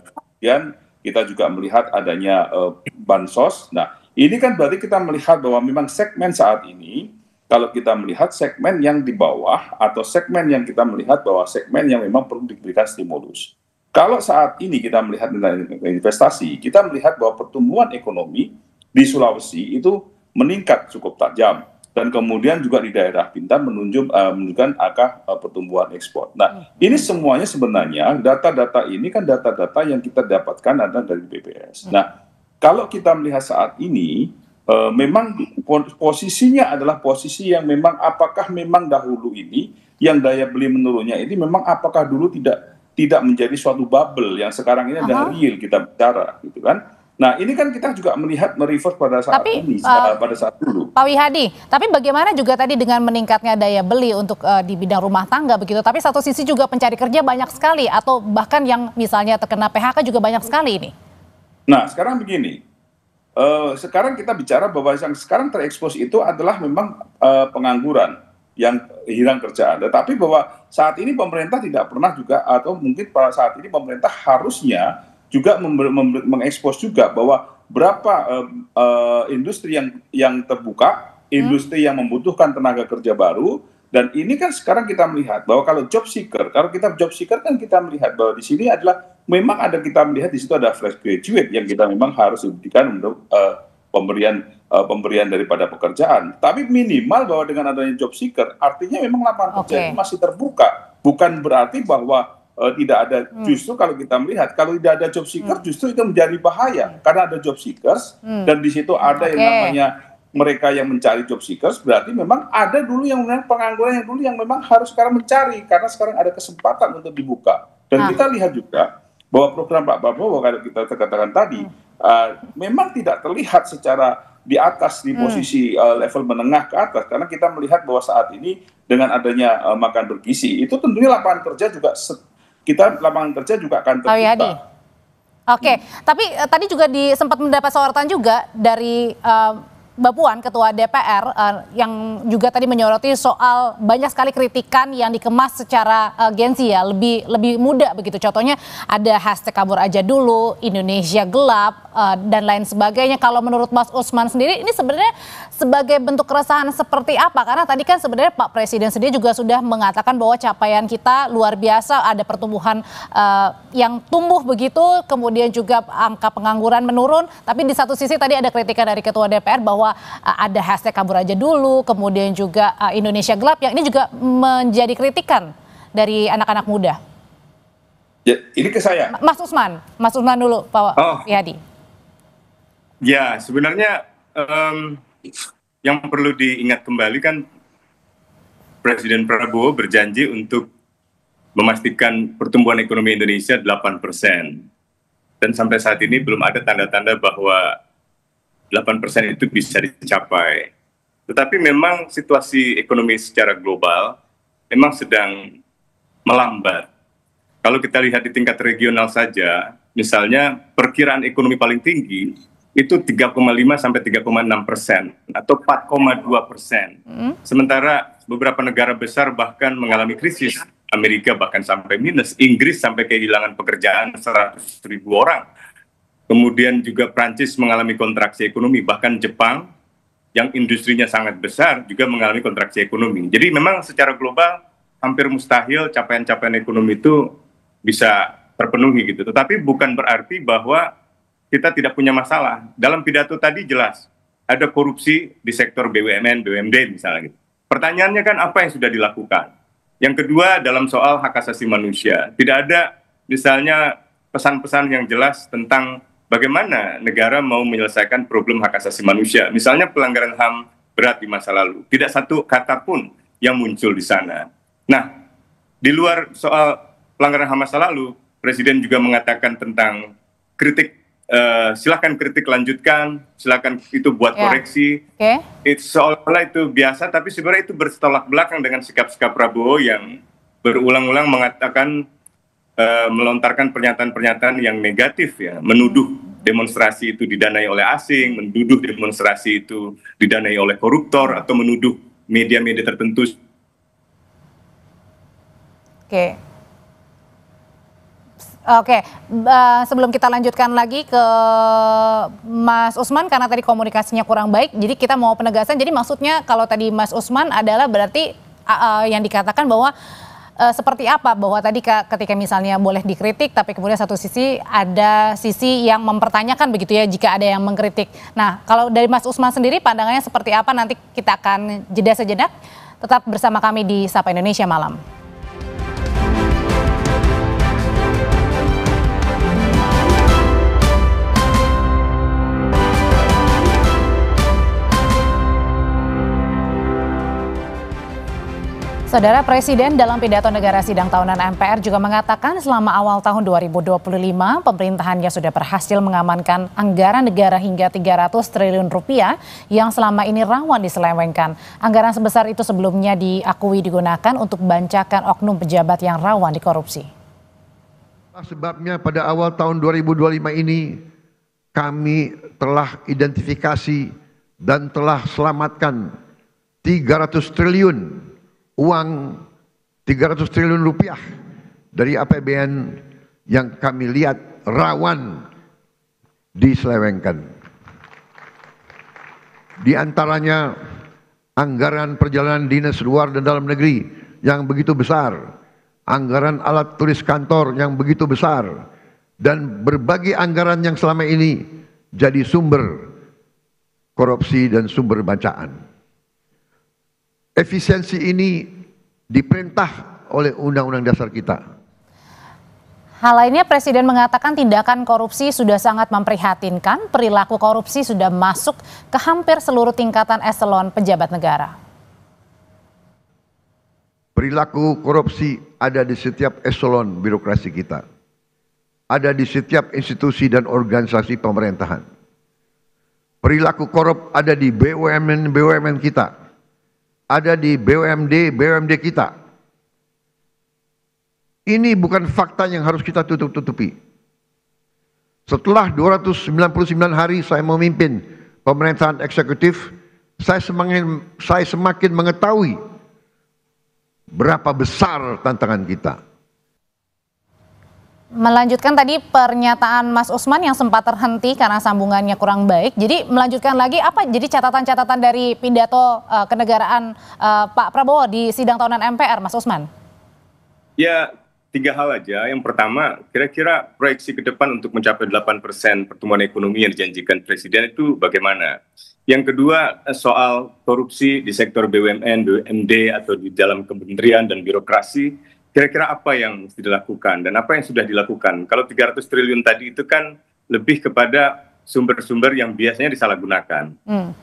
kemudian kita juga melihat adanya bansos. Nah, ini kan berarti kita melihat bahwa memang segmen saat ini, kalau kita melihat segmen yang di bawah, atau segmen yang kita melihat bahwa segmen yang memang perlu diberikan stimulus. Kalau saat ini kita melihat tentang investasi, kita melihat bahwa pertumbuhan ekonomi di Sulawesi itu meningkat cukup tajam. Dan kemudian juga di daerah Bintan menunjukkan angka pertumbuhan ekspor. Nah, ini semuanya sebenarnya data-data ini kan data-data yang kita dapatkan ada dari BPS. Nah, kalau kita melihat saat ini, memang posisinya adalah posisi yang memang apakah memang dahulu ini yang daya beli menurunnya ini memang apakah dulu tidak menjadi suatu bubble yang sekarang ini adalah real kita bicara, gitu kan? Nah, ini kan kita juga melihat mereverse pada saat ini, pada saat dulu. Pak Wihadi, tapi bagaimana juga tadi dengan meningkatnya daya beli untuk di bidang rumah tangga begitu, tapi satu sisi juga pencari kerja banyak sekali, atau bahkan yang misalnya terkena PHK juga banyak sekali ini. Nah, sekarang begini, sekarang kita bicara bahwa yang sekarang terekspos itu adalah memang pengangguran yang hilang kerjaan. Tetapi bahwa saat ini pemerintah tidak pernah juga, atau mungkin pada saat ini pemerintah harusnya juga mengekspos juga bahwa berapa industri yang terbuka, industri yang membutuhkan tenaga kerja baru, dan ini kan sekarang kita melihat bahwa kalau job seeker kan kita melihat bahwa di sini adalah memang ada, kita melihat di situ ada fresh graduate yang kita memang harus diberikan untuk pemberian daripada pekerjaan. Tapi minimal bahwa dengan adanya job seeker artinya memang lapangan kerja itu masih terbuka, bukan berarti bahwa tidak ada. Justru kalau kita melihat kalau tidak ada job seeker justru itu menjadi bahaya karena ada job seekers dan di situ ada yang namanya mereka yang mencari job seekers, berarti memang ada dulu yang pengangguran yang dulu yang memang harus sekarang mencari karena sekarang ada kesempatan untuk dibuka. Dan kita lihat juga bahwa program Pak Prabowo kalau kita katakan tadi memang tidak terlihat secara di atas di posisi level menengah ke atas, karena kita melihat bahwa saat ini dengan adanya makan bergizi itu tentunya lapangan kerja juga lapangan kerja juga akan terbuka. Oke, tapi tadi juga sempat mendapat sorotan juga dari Mbak Puan, Ketua DPR, yang juga tadi menyoroti soal banyak sekali kritikan yang dikemas secara gengsi ya, lebih muda begitu. Contohnya ada hashtag kabur aja dulu, Indonesia gelap, dan lain sebagainya. Kalau menurut Mas Usman sendiri ini sebenarnya sebagai bentuk keresahan seperti apa? Karena tadi kan sebenarnya Pak Presiden sendiri juga sudah mengatakan bahwa capaian kita luar biasa, ada pertumbuhan yang tumbuh begitu, kemudian juga angka pengangguran menurun. Tapi di satu sisi tadi ada kritikan dari Ketua DPR bahwa ada hashtag kabur aja dulu, kemudian juga Indonesia gelap, yang ini juga menjadi kritikan dari anak-anak muda. Ya, ini ke saya. Mas Usman dulu, Pak Wihadi. Ya, sebenarnya yang perlu diingat kembali kan Presiden Prabowo berjanji untuk memastikan pertumbuhan ekonomi Indonesia 8%. Dan sampai saat ini belum ada tanda-tanda bahwa 8% itu bisa dicapai. Tetapi memang situasi ekonomi secara global memang sedang melambat. Kalau kita lihat di tingkat regional saja, misalnya perkiraan ekonomi paling tinggi itu 3,5 sampai 3,6% atau 4,2%. Sementara beberapa negara besar bahkan mengalami krisis. Amerika bahkan sampai minus, Inggris sampai kehilangan pekerjaan 100.000 orang. Kemudian juga Prancis mengalami kontraksi ekonomi, bahkan Jepang yang industrinya sangat besar juga mengalami kontraksi ekonomi. Jadi memang secara global hampir mustahil capaian-capaian ekonomi itu bisa terpenuhi gitu. Tetapi bukan berarti bahwa kita tidak punya masalah. Dalam pidato tadi jelas ada korupsi di sektor BUMN, BUMD misalnya gitu. Pertanyaannya kan apa yang sudah dilakukan? Yang kedua dalam soal hak asasi manusia. Tidak ada misalnya pesan-pesan yang jelas tentang bagaimana negara mau menyelesaikan problem hak asasi manusia. Misalnya pelanggaran HAM berat di masa lalu. Tidak satu kata pun yang muncul di sana. Nah, di luar soal pelanggaran HAM masa lalu, Presiden juga mengatakan tentang kritik, silakan kritik lanjutkan, silakan itu buat koreksi. Seolah-olah itu biasa, tapi sebenarnya itu bertolak belakang dengan sikap-sikap Prabowo yang berulang-ulang mengatakan, melontarkan pernyataan-pernyataan yang negatif ya, menuduh demonstrasi itu didanai oleh asing, menuduh demonstrasi itu didanai oleh koruptor, atau menuduh media-media tertentu. Oke, sebelum kita lanjutkan lagi ke Mas Usman, karena tadi komunikasinya kurang baik, jadi kita mau penegasan. Jadi maksudnya kalau tadi Mas Usman adalah berarti yang dikatakan bahwa seperti apa, bahwa tadi ketika misalnya boleh dikritik, tapi kemudian satu sisi ada sisi yang mempertanyakan begitu ya jika ada yang mengkritik. Nah, kalau dari Mas Usman sendiri pandangannya seperti apa, nanti kita akan jeda sejenak. Tetap bersama kami di Sapa Indonesia Malam. Saudara Presiden dalam pidato negara sidang tahunan MPR juga mengatakan selama awal tahun 2025 pemerintahannya sudah berhasil mengamankan anggaran negara hingga 300 triliun rupiah yang selama ini rawan diselewengkan. Anggaran sebesar itu sebelumnya diakui digunakan untuk bancakan oknum pejabat yang rawan dikorupsi. Sebabnya pada awal tahun 2025 ini kami telah identifikasi dan telah selamatkan 300 triliun uang 300 triliun rupiah dari APBN yang kami lihat rawan diselewengkan. Di antaranya anggaran perjalanan dinas luar dan dalam negeri yang begitu besar, anggaran alat tulis kantor yang begitu besar, dan berbagai anggaran yang selama ini jadi sumber korupsi dan sumber bacaan. Efisiensi ini diperintah oleh Undang-Undang Dasar kita. Hal lainnya Presiden mengatakan tindakan korupsi sudah sangat memprihatinkan, perilaku korupsi sudah masuk ke hampir seluruh tingkatan eselon pejabat negara. Perilaku korupsi ada di setiap eselon birokrasi kita. Ada di setiap institusi dan organisasi pemerintahan. Perilaku korup ada di BUMN kita. Ada di BUMD kita. Ini bukan fakta yang harus kita tutup-tutupi. Setelah 299 hari saya memimpin pemerintahan eksekutif, saya semakin mengetahui berapa besar tantangan kita. Melanjutkan tadi pernyataan Mas Usman yang sempat terhenti karena sambungannya kurang baik. Jadi melanjutkan lagi apa jadi catatan-catatan dari pidato kenegaraan Pak Prabowo di sidang tahunan MPR, Mas Usman? Ya, 3 hal aja. Yang pertama, kira-kira proyeksi ke depan untuk mencapai 8% pertumbuhan ekonomi yang dijanjikan Presiden itu bagaimana? Yang kedua, soal korupsi di sektor BUMN, BUMD, atau di dalam kementerian dan birokrasi. Kira-kira apa yang mesti dilakukan dan apa yang sudah dilakukan? Kalau 300 triliun tadi itu kan lebih kepada sumber-sumber yang biasanya disalahgunakan.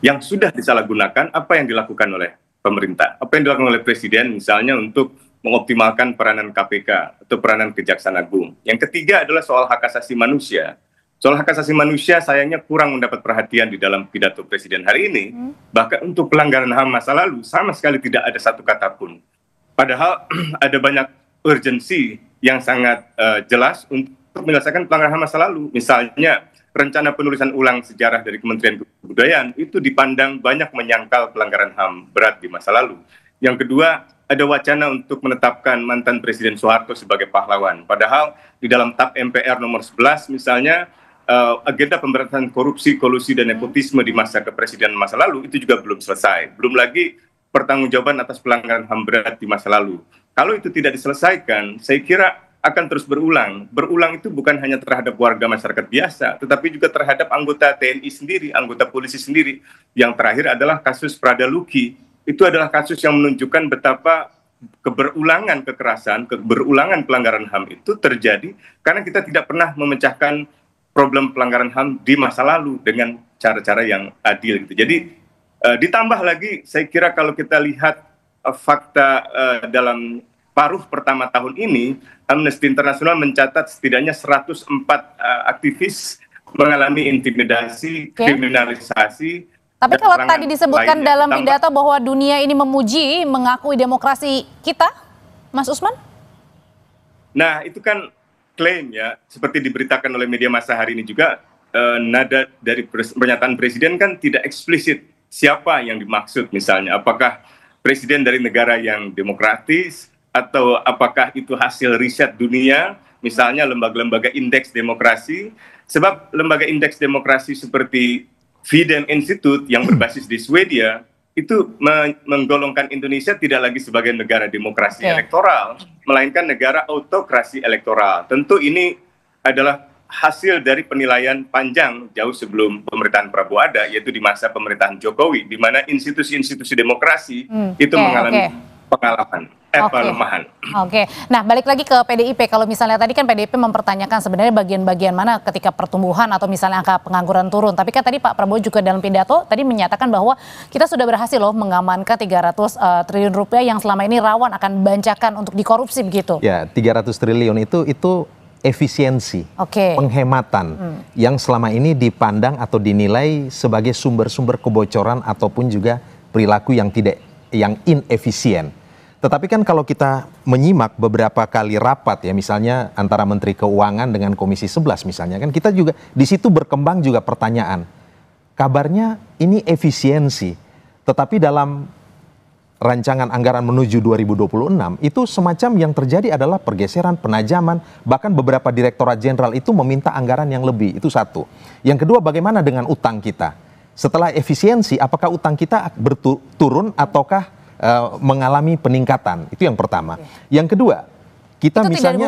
Yang sudah disalahgunakan, apa yang dilakukan oleh pemerintah? Apa yang dilakukan oleh Presiden misalnya untuk mengoptimalkan peranan KPK atau peranan Kejaksaan Agung. Yang ketiga adalah soal hak asasi manusia. Soal hak asasi manusia sayangnya kurang mendapat perhatian di dalam pidato Presiden hari ini. Bahkan untuk pelanggaran HAM masa lalu sama sekali tidak ada satu kata pun. Padahal ada banyak urgensi yang sangat jelas untuk menyelesaikan pelanggaran HAM masa lalu. Misalnya rencana penulisan ulang sejarah dari Kementerian Kebudayaan itu dipandang banyak menyangkal pelanggaran HAM berat di masa lalu. Yang kedua, ada wacana untuk menetapkan mantan Presiden Soeharto sebagai pahlawan. Padahal di dalam TAP MPR nomor 11 misalnya agenda pemberantasan korupsi, kolusi, dan nepotisme di masa kepresidenan masa lalu itu juga belum selesai. Belum lagi pertanggungjawaban atas pelanggaran HAM berat di masa lalu. Kalau itu tidak diselesaikan, saya kira akan terus berulang. Berulang itu bukan hanya terhadap warga masyarakat biasa, tetapi juga terhadap anggota TNI sendiri, anggota polisi sendiri. Yang terakhir adalah kasus Prada Luki. Itu adalah kasus yang menunjukkan betapa keberulangan kekerasan, keberulangan pelanggaran HAM itu terjadi karena kita tidak pernah memecahkan problem pelanggaran HAM di masa lalu dengan cara-cara yang adil. Gitu. Jadi ditambah lagi, saya kira kalau kita lihat fakta dalam paruh pertama tahun ini, Amnesty International mencatat setidaknya 104 aktivis mengalami intimidasi, kriminalisasi. Tapi kalau tadi disebutkan dalam pidato bahwa dunia ini memuji, mengakui demokrasi kita, Mas Usman? Nah, itu kan klaim ya, seperti diberitakan oleh media massa hari ini juga, nada dari pernyataan Presiden kan tidak eksplisit siapa yang dimaksud misalnya. Apakah Presiden dari negara yang demokratis, atau apakah itu hasil riset dunia, misalnya lembaga-lembaga indeks demokrasi. Sebab lembaga indeks demokrasi seperti Fidem Institute yang berbasis di Swedia, itu menggolongkan Indonesia tidak lagi sebagai negara demokrasi elektoral, melainkan negara autokrasi elektoral. Tentu ini adalah hasil dari penilaian panjang jauh sebelum pemerintahan Prabowo ada, yaitu di masa pemerintahan Jokowi, di mana institusi-institusi demokrasi itu mengalami pelemahan. Nah, balik lagi ke PDIP. Kalau misalnya tadi kan PDIP mempertanyakan sebenarnya bagian-bagian mana ketika pertumbuhan atau misalnya angka pengangguran turun. Tapi kan tadi Pak Prabowo juga dalam pidato tadi menyatakan bahwa kita sudah berhasil loh mengamankan 300 triliun rupiah yang selama ini rawan akan bancakan untuk dikorupsi begitu. Ya, 300 triliun itu efisiensi, penghematan yang selama ini dipandang atau dinilai sebagai sumber-sumber kebocoran ataupun juga perilaku yang inefisien. Tetapi kan kalau kita menyimak beberapa kali rapat ya, misalnya antara Menteri Keuangan dengan Komisi 11 misalnya, kan kita juga di situ berkembang juga pertanyaan. Kabarnya ini efisiensi, tetapi dalam rancangan anggaran menuju 2026 itu semacam yang terjadi adalah pergeseran, penajaman, bahkan beberapa direktorat jenderal itu meminta anggaran yang lebih. Itu satu. Yang kedua, bagaimana dengan utang kita? Setelah efisiensi, apakah utang kita turun ataukah mengalami peningkatan? Itu yang pertama. Yang kedua, kita itu misalnya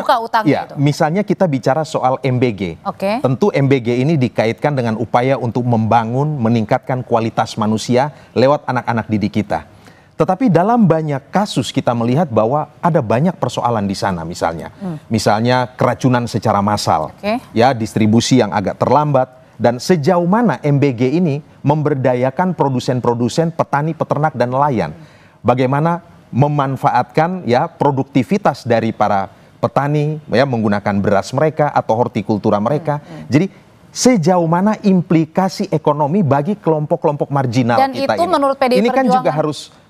misalnya kita bicara soal MBG. Tentu MBG ini dikaitkan dengan upaya untuk membangun, meningkatkan kualitas manusia lewat anak-anak didik kita. Tetapi dalam banyak kasus kita melihat bahwa ada banyak persoalan di sana misalnya. Misalnya keracunan secara massal, ya distribusi yang agak terlambat, dan sejauh mana MBG ini memberdayakan produsen-produsen, petani, peternak, dan nelayan. Bagaimana memanfaatkan ya produktivitas dari para petani ya menggunakan beras mereka atau hortikultura mereka. Jadi sejauh mana implikasi ekonomi bagi kelompok-kelompok marginal dan kita itu ini. Menurut PDI ini kan Perjuangan juga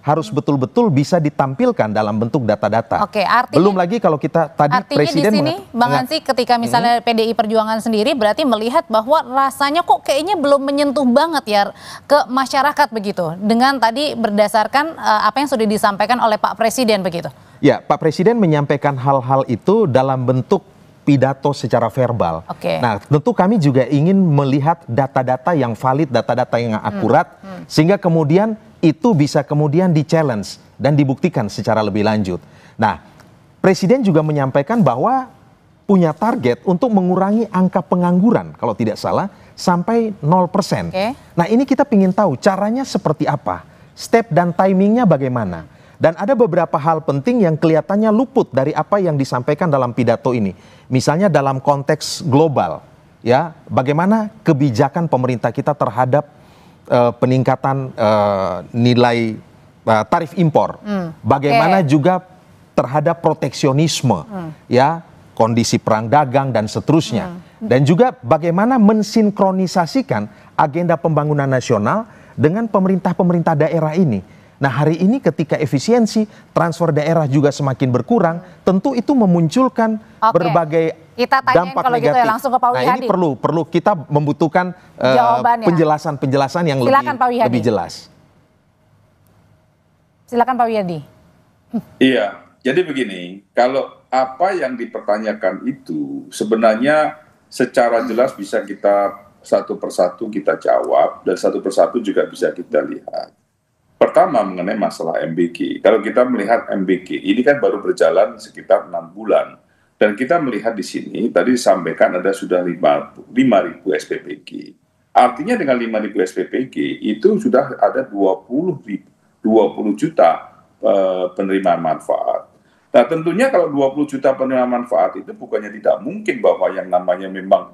harus betul-betul bisa ditampilkan dalam bentuk data-data. Artinya, belum lagi kalau kita tadi Presiden di sini Bang Hansi ketika misalnya PDI Perjuangan sendiri berarti melihat bahwa rasanya kok kayaknya belum menyentuh banget ya ke masyarakat begitu. Dengan tadi berdasarkan apa yang sudah disampaikan oleh Pak Presiden begitu. Ya, Pak Presiden menyampaikan hal-hal itu dalam bentuk pidato secara verbal. Nah, tentu kami juga ingin melihat data-data yang valid, data-data yang akurat, sehingga kemudian itu bisa kemudian di-challenge dan dibuktikan secara lebih lanjut. Nah, Presiden juga menyampaikan bahwa punya target untuk mengurangi angka pengangguran, kalau tidak salah, sampai 0%. Nah, ini kita ingin tahu caranya seperti apa, step dan timingnya bagaimana. Dan ada beberapa hal penting yang kelihatannya luput dari apa yang disampaikan dalam pidato ini. Misalnya dalam konteks global, ya, bagaimana kebijakan pemerintah kita terhadap peningkatan nilai tarif impor. Bagaimana juga terhadap proteksionisme, ya, kondisi perang dagang dan seterusnya. Dan juga bagaimana mensinkronisasikan agenda pembangunan nasional dengan pemerintah-pemerintah daerah ini. Nah, hari ini ketika efisiensi transfer daerah juga semakin berkurang, tentu itu memunculkan berbagai Kita tanyain dampak kalau negatif. gitu ya langsung ke Pak Wihadi. Nah, ini perlu kita membutuhkan penjelasan-penjelasan yang lebih jelas. Silakan Pak Wihadi. Iya, jadi begini, kalau apa yang dipertanyakan itu sebenarnya secara jelas bisa kita satu persatu kita jawab dan satu persatu juga bisa kita lihat. Pertama mengenai masalah MBG. Kalau kita melihat MBG ini kan baru berjalan sekitar 6 bulan. Dan kita melihat di sini, tadi disampaikan ada sudah 5.000 SPPG. Artinya dengan 5.000 SPPG itu sudah ada 20 juta penerimaan manfaat. Nah, tentunya kalau 20 juta penerimaan manfaat itu bukannya tidak mungkin bahwa yang namanya memang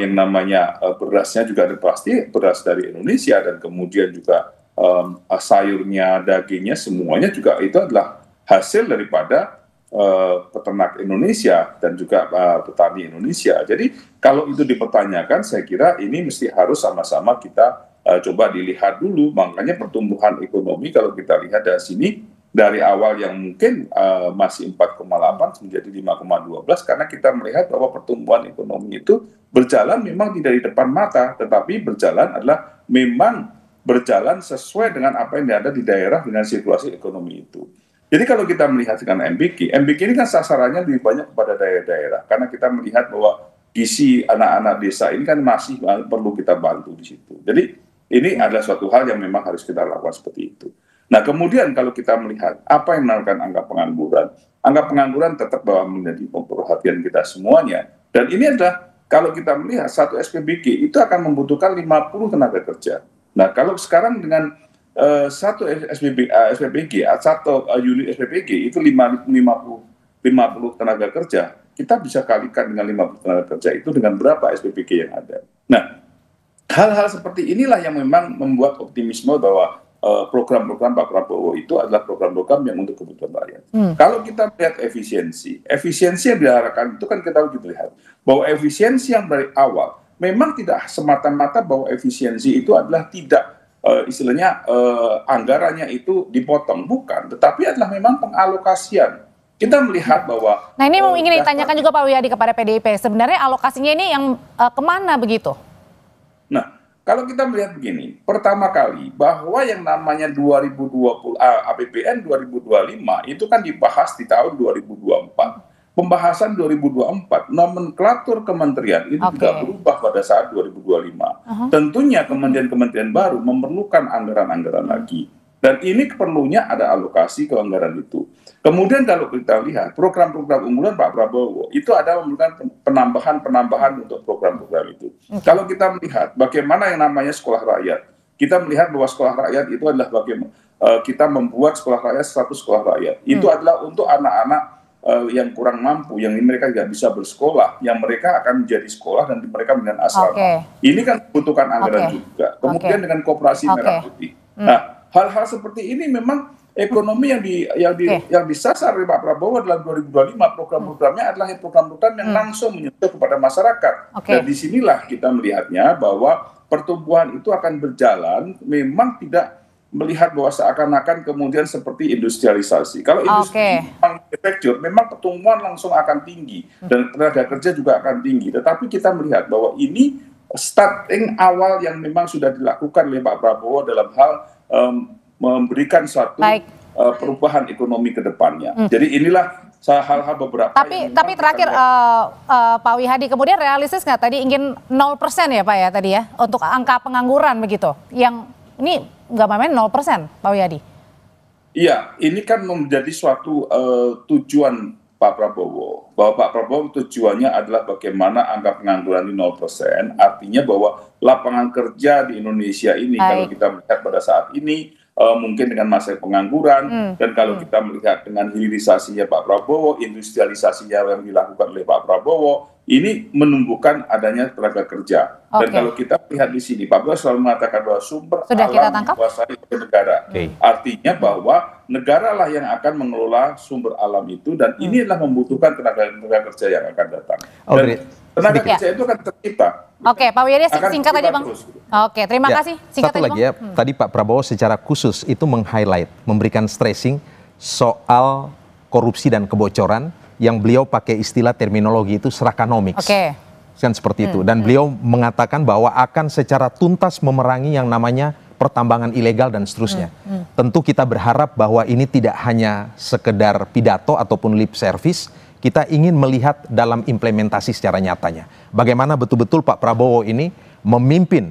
yang namanya berasnya juga ada pasti beras dari Indonesia dan kemudian juga sayurnya, dagingnya, semuanya juga itu adalah hasil daripada peternak Indonesia dan juga petani Indonesia. Jadi kalau itu dipertanyakan, saya kira ini mesti harus sama-sama kita coba dilihat dulu. Makanya pertumbuhan ekonomi kalau kita lihat dari sini, dari awal yang mungkin masih 4,8 menjadi 5,12 karena kita melihat bahwa pertumbuhan ekonomi itu berjalan memang tidak di depan mata, tetapi berjalan adalah memang berjalan sesuai dengan apa yang ada di daerah dengan situasi ekonomi itu. Jadi kalau kita melihat dengan MBG ini kan sasarannya lebih banyak kepada daerah-daerah karena kita melihat bahwa gizi anak-anak desa ini kan masih perlu kita bantu di situ. Jadi ini adalah suatu hal yang memang harus kita lakukan seperti itu. Nah, kemudian kalau kita melihat apa yang menentukan angka pengangguran tetap bahwa menjadi perhatian kita semuanya. Dan ini adalah kalau kita melihat satu SPBG itu akan membutuhkan 50 tenaga kerja. Nah, kalau sekarang dengan satu SPBG, satu unit SPBG itu 50 tenaga kerja, kita bisa kalikan dengan 50 tenaga kerja itu dengan berapa SPBG yang ada. Nah, hal-hal seperti inilah yang memang membuat optimisme bahwa program-program Pak Prabowo itu adalah program-program yang untuk kebutuhan rakyat. Kalau kita melihat efisiensi yang diarahkan itu kan kita harus lihat bahwa efisiensi yang dari awal memang tidak semata-mata bahwa efisiensi itu adalah tidak istilahnya anggarannya itu dipotong, bukan, tetapi adalah memang pengalokasian. Kita melihat bahwa nah ini ingin ditanyakan juga Pak Wihadi kepada PDIP, sebenarnya alokasinya ini yang kemana begitu? Nah, kalau kita melihat begini, pertama kali bahwa yang namanya 2020 APBN 2025 itu kan dibahas di tahun 2024. Pembahasan 2024, nomenklatur kementerian itu juga berubah pada saat 2025. Tentunya kementerian-kementerian baru memerlukan anggaran-anggaran lagi. Dan ini perlunya ada alokasi ke anggaran itu. Kemudian kalau kita lihat program-program unggulan Pak Prabowo, itu ada memerlukan penambahan untuk program-program itu. Kalau kita melihat bagaimana yang namanya sekolah rakyat, kita melihat bahwa sekolah rakyat itu adalah bagaimana kita membuat sekolah rakyat status sekolah rakyat. Itu adalah untuk anak-anak yang kurang mampu, yang mereka tidak bisa bersekolah, yang mereka akan menjadi sekolah dan mereka dengan asrama. Ini kan membutuhkan anggaran juga. Kemudian dengan koperasi merah putih. Nah, hal-hal seperti ini memang ekonomi yang disasar oleh Pak Prabowo dalam 2025 program-programnya adalah program-program yang langsung menyentuh kepada masyarakat. Dan disinilah kita melihatnya bahwa pertumbuhan itu akan berjalan, memang tidak melihat bahwa seakan-akan kemudian seperti industrialisasi. Kalau industri manufacture memang pertumbuhan langsung akan tinggi dan tenaga kerja juga akan tinggi. Tetapi kita melihat bahwa ini starting awal yang memang sudah dilakukan oleh Pak Prabowo dalam hal memberikan suatu perubahan ekonomi ke depannya. Jadi inilah hal-hal beberapa. Tapi terakhir Pak Wihadi, kemudian realistis nggak tadi ingin 0% ya Pak ya tadi ya untuk angka pengangguran begitu? Yang ini nggak main 0% Pak Wihadi? Iya, ini kan menjadi suatu tujuan Pak Prabowo. Bahwa Pak Prabowo tujuannya adalah bagaimana angka pengangguran di 0%, artinya bahwa lapangan kerja di Indonesia ini, kalau kita melihat pada saat ini, mungkin dengan masa pengangguran, dan kalau kita melihat dengan hilirisasinya Pak Prabowo, industrialisasinya yang dilakukan oleh Pak Prabowo, ini menumbuhkan adanya tenaga kerja. Dan kalau kita lihat di sini, Pak Prabowo selalu mengatakan bahwa sumber alam dikuasai oleh negara. Artinya bahwa negara lah yang akan mengelola sumber alam itu, dan inilah membutuhkan tenaga kerja yang akan datang. Dan tenaga kerja itu akan tercipta. Oke, Pak Wihadi singkat tadi Bang. Oke, terima kasih. Singkat satu lagi ya, tadi Pak Prabowo secara khusus itu meng-highlight, memberikan stressing soal korupsi dan kebocoran yang beliau pakai istilah terminologi itu serakanomics. Kan seperti itu. Dan beliau mengatakan bahwa akan secara tuntas memerangi yang namanya pertambangan ilegal dan seterusnya. Tentu kita berharap bahwa ini tidak hanya sekedar pidato ataupun lip service, kita ingin melihat dalam implementasi secara nyatanya. Bagaimana betul-betul Pak Prabowo ini memimpin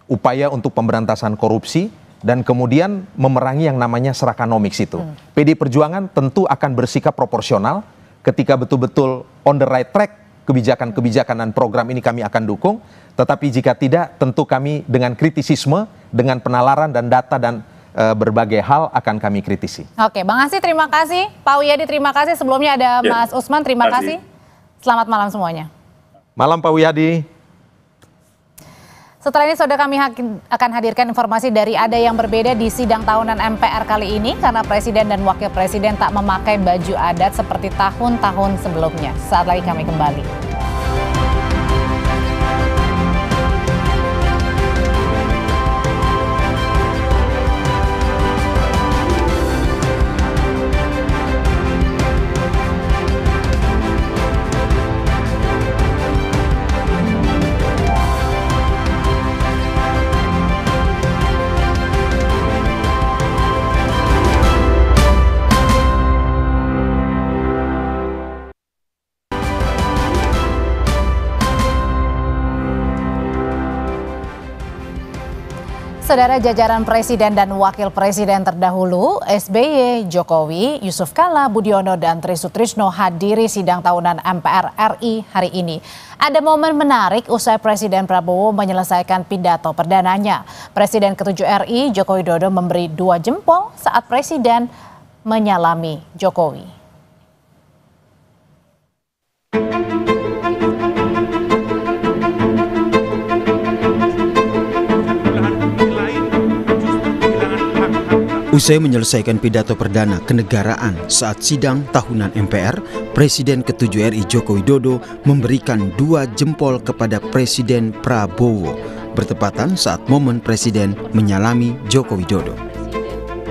upaya untuk pemberantasan korupsi dan kemudian memerangi yang namanya serakanomics itu. PD Perjuangan tentu akan bersikap proporsional ketika betul-betul on the right track, kebijakan-kebijakan dan program ini kami akan dukung. Tetapi jika tidak, tentu kami dengan kritisisme, dengan penalaran dan data dan berbagai hal akan kami kritisi. Oke, Bang Asi terima kasih, Pak Wihadi terima kasih, sebelumnya ada Mas Usman terima kasih. Selamat malam semuanya. Malam Pak Wihadi. Setelah ini saudara kami akan hadirkan informasi dari ada yang berbeda di sidang tahunan MPR kali ini karena Presiden dan Wakil Presiden tak memakai baju adat seperti tahun-tahun sebelumnya. Saat lagi kami kembali. Saudara, jajaran Presiden dan Wakil Presiden terdahulu, SBY, Jokowi, Yusuf Kala, Budiono, dan Tri Sutrisno hadiri sidang tahunan MPR RI hari ini. Ada momen menarik usai Presiden Prabowo menyelesaikan pidato perdananya. Presiden ke-7 RI, Joko Widodo, memberi 2 jempol saat Presiden menyalami Jokowi. Usai menyelesaikan pidato perdana kenegaraan saat sidang tahunan MPR, Presiden ke-7 RI Joko Widodo memberikan 2 jempol kepada Presiden Prabowo, bertepatan saat momen Presiden menyalami Joko Widodo.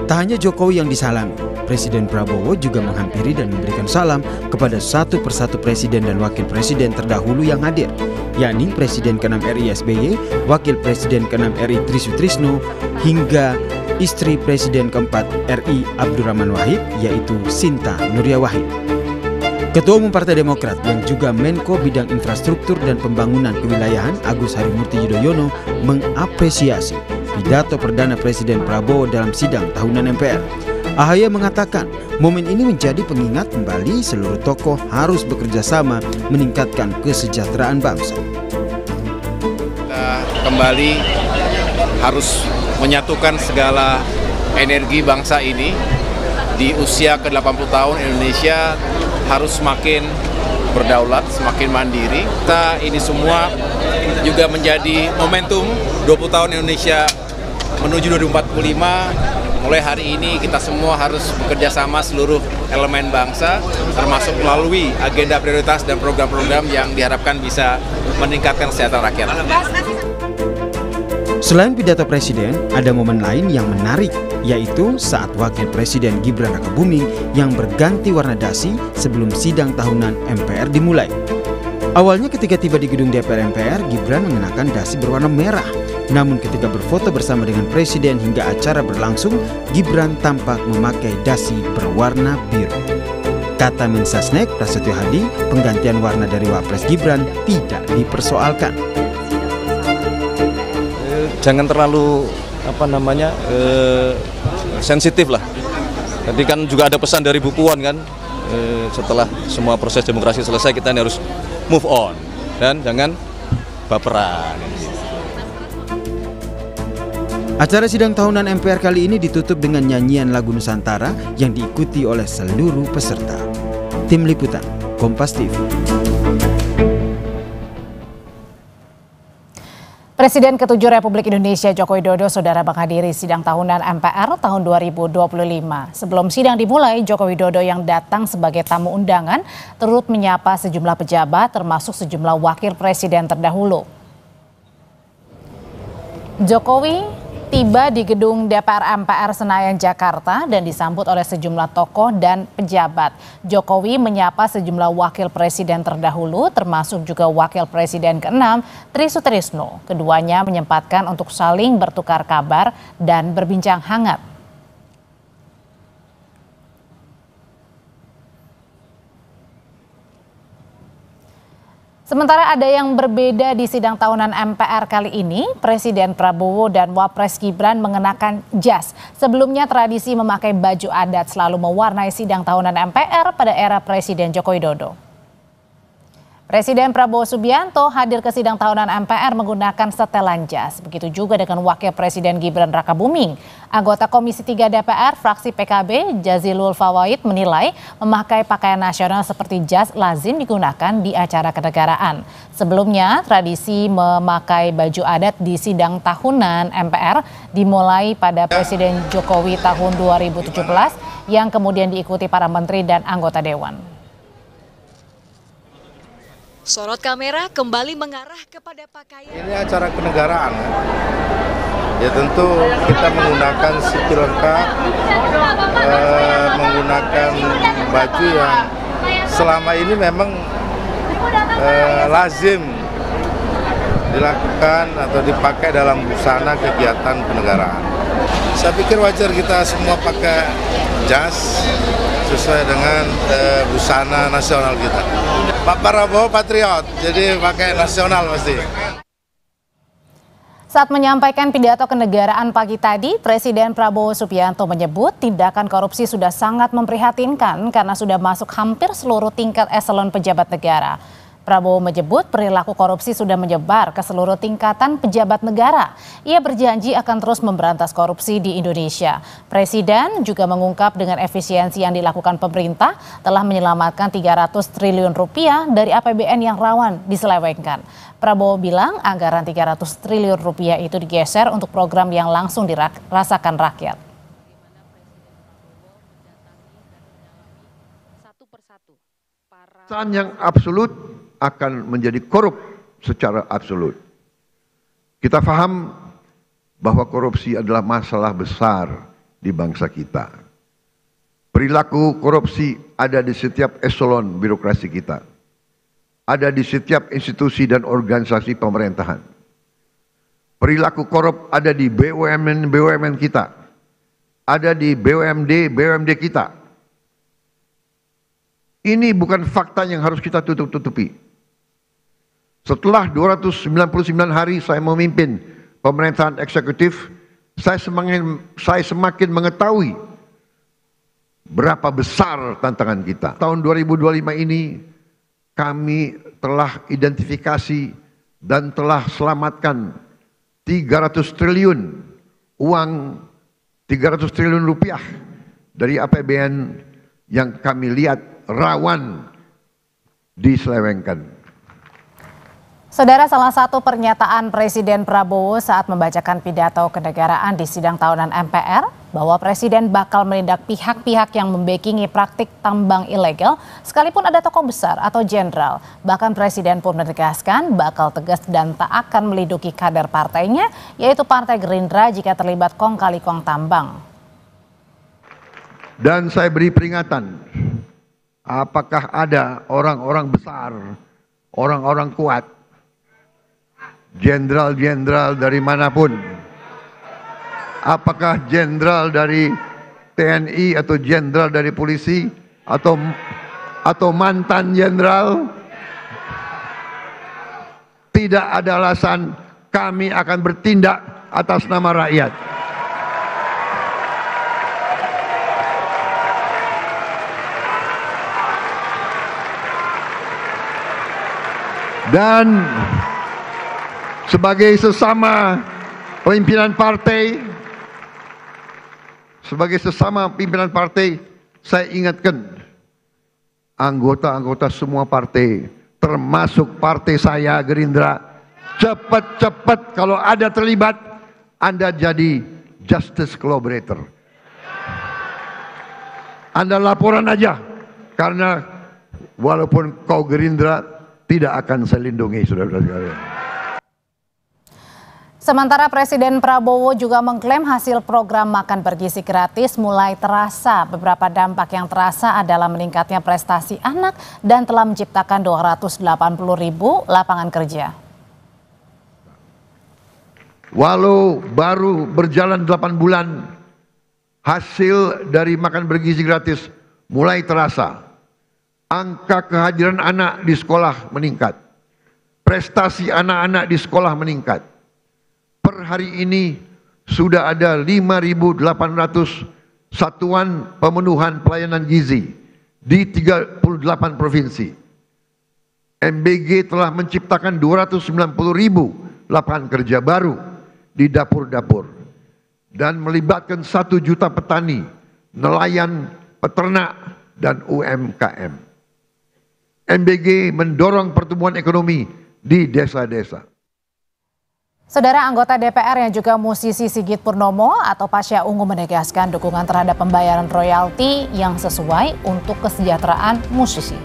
Tak hanya Jokowi yang disalami, Presiden Prabowo juga menghampiri dan memberikan salam kepada satu persatu Presiden dan Wakil Presiden terdahulu yang hadir, yakni Presiden ke-6 RI SBY, Wakil Presiden ke-6 RI Tri Sutrisno, hingga istri Presiden ke-4 RI Abdurrahman Wahid, yaitu Sinta Nuria Wahid. Ketua Umum Partai Demokrat yang juga Menko Bidang Infrastruktur dan Pembangunan Kewilayahan Agus Harimurti Yudhoyono mengapresiasi pidato perdana Presiden Prabowo dalam sidang tahunan MPR. AHY mengatakan momen ini menjadi pengingat kembali seluruh tokoh harus bekerja sama meningkatkan kesejahteraan bangsa. Kita kembali harus menyatukan segala energi bangsa ini. Di usia ke-80 tahun Indonesia harus semakin berdaulat, semakin mandiri. Kita ini semua juga menjadi momentum 20 tahun Indonesia menuju 2045. Mulai hari ini kita semua harus bekerja sama seluruh elemen bangsa, termasuk melalui agenda prioritas dan program-program yang diharapkan bisa meningkatkan kesejahteraan rakyat. Selain pidato Presiden, ada momen lain yang menarik, yaitu saat Wakil Presiden Gibran Rakabuming yang berganti warna dasi sebelum sidang tahunan MPR dimulai. Awalnya ketika tiba di gedung DPR MPR, Gibran mengenakan dasi berwarna merah. Namun ketika berfoto bersama dengan Presiden hingga acara berlangsung, Gibran tampak memakai dasi berwarna biru. Kata Mensesnek Prasetyo Hadi, penggantian warna dari Wapres Gibran tidak dipersoalkan. Jangan terlalu sensitif lah. Tadi kan juga ada pesan dari Bu Puan kan, setelah semua proses demokrasi selesai kita harus move on dan jangan baperan. Acara sidang tahunan MPR kali ini ditutup dengan nyanyian lagu Nusantara yang diikuti oleh seluruh peserta. Tim Liputan, Kompas TV. Presiden ke-7 Republik Indonesia Joko Widodo saudara menghadiri sidang tahunan MPR tahun 2025. Sebelum sidang dimulai, Joko Widodo yang datang sebagai tamu undangan turut menyapa sejumlah pejabat termasuk sejumlah wakil presiden terdahulu. Jokowi tiba di gedung DPR MPR Senayan, Jakarta dan disambut oleh sejumlah tokoh dan pejabat. Jokowi menyapa sejumlah wakil presiden terdahulu termasuk juga wakil presiden ke-6 Tri Sutrisno. Keduanya menyempatkan untuk saling bertukar kabar dan berbincang hangat. Sementara ada yang berbeda di sidang tahunan MPR kali ini, Presiden Prabowo dan Wapres Gibran mengenakan jas. Sebelumnya tradisi memakai baju adat selalu mewarnai sidang tahunan MPR pada era Presiden Joko Widodo. Presiden Prabowo Subianto hadir ke sidang tahunan MPR menggunakan setelan jas. Begitu juga dengan Wakil Presiden Gibran Rakabuming. Anggota Komisi 3 DPR fraksi PKB Jazilul Fawait menilai memakai pakaian nasional seperti jas lazim digunakan di acara kenegaraan. Sebelumnya, tradisi memakai baju adat di sidang tahunan MPR dimulai pada Presiden Jokowi tahun 2017 yang kemudian diikuti para menteri dan anggota dewan. Sorot kamera kembali mengarah kepada pakaian. Ini acara kenegaraan. Ya tentu kita menggunakan sipil lengkap, menggunakan baju yang selama ini memang lazim dilakukan atau dipakai dalam busana kegiatan kenegaraan. Saya pikir wajar kita semua pakai jas sesuai dengan busana nasional kita. Pak Prabowo patriot, jadi pakai nasional pasti. Saat menyampaikan pidato kenegaraan pagi tadi, Presiden Prabowo Subianto menyebut tindakan korupsi sudah sangat memprihatinkan karena sudah masuk hampir seluruh tingkat eselon pejabat negara. Prabowo menyebut perilaku korupsi sudah menyebar ke seluruh tingkatan pejabat negara. Ia berjanji akan terus memberantas korupsi di Indonesia. Presiden juga mengungkap dengan efisiensi yang dilakukan pemerintah telah menyelamatkan 300 triliun rupiah dari APBN yang rawan diselewengkan. Prabowo bilang anggaran 300 triliun rupiah itu digeser untuk program yang langsung dirasakan rakyat. Pesan yang absolut akan menjadi korup secara absolut. Kita paham bahwa korupsi adalah masalah besar di bangsa kita. Perilaku korupsi ada di setiap eselon birokrasi kita. Ada di setiap institusi dan organisasi pemerintahan. Perilaku korup ada di BUMN kita. Ada di BUMD kita. Ini bukan fakta yang harus kita tutup-tutupi. Setelah 299 hari saya memimpin pemerintahan eksekutif, saya semakin mengetahui berapa besar tantangan kita. Tahun 2025 ini kami telah identifikasi dan telah selamatkan 300 triliun uang, 300 triliun rupiah dari APBN yang kami lihat rawan diselewengkan. Saudara, salah satu pernyataan Presiden Prabowo saat membacakan pidato kenegaraan di sidang tahunan MPR bahwa Presiden bakal menindak pihak-pihak yang membackingi praktik tambang ilegal sekalipun ada tokoh besar atau jenderal. Bahkan Presiden pun menegaskan bakal tegas dan tak akan melindungi kader partainya, yaitu Partai Gerindra jika terlibat kong kali kong tambang. Dan saya beri peringatan, apakah ada orang-orang besar, orang-orang kuat, jenderal-jenderal dari manapun, apakah jenderal dari TNI atau jenderal dari polisi atau atau mantan jenderal, tidak ada alasan kami akan bertindak atas nama rakyat. Dan sebagai sesama pimpinan partai, saya ingatkan anggota-anggota semua partai, termasuk partai saya Gerindra, cepat-cepat kalau ada terlibat, Anda jadi justice collaborator. Anda laporan aja, karena walaupun kau Gerindra, tidak akan saya lindungi, saudara-saudara sekalian. Sementara Presiden Prabowo juga mengklaim hasil program makan bergizi gratis mulai terasa. Beberapa dampak yang terasa adalah meningkatnya prestasi anak dan telah menciptakan 280.000 lapangan kerja. Walau baru berjalan 8 bulan, hasil dari makan bergizi gratis mulai terasa. Angka kehadiran anak di sekolah meningkat. Prestasi anak-anak di sekolah meningkat. Per hari ini sudah ada 5.800 satuan pemenuhan pelayanan gizi di 38 provinsi. MBG telah menciptakan 290.000 lapangan kerja baru di dapur-dapur dan melibatkan 1 juta petani, nelayan, peternak, dan UMKM. MBG mendorong pertumbuhan ekonomi di desa-desa. Saudara anggota DPR yang juga musisi Sigit Purnomo atau Pasha Ungu menegaskan dukungan terhadap pembayaran royalti yang sesuai untuk kesejahteraan musisi.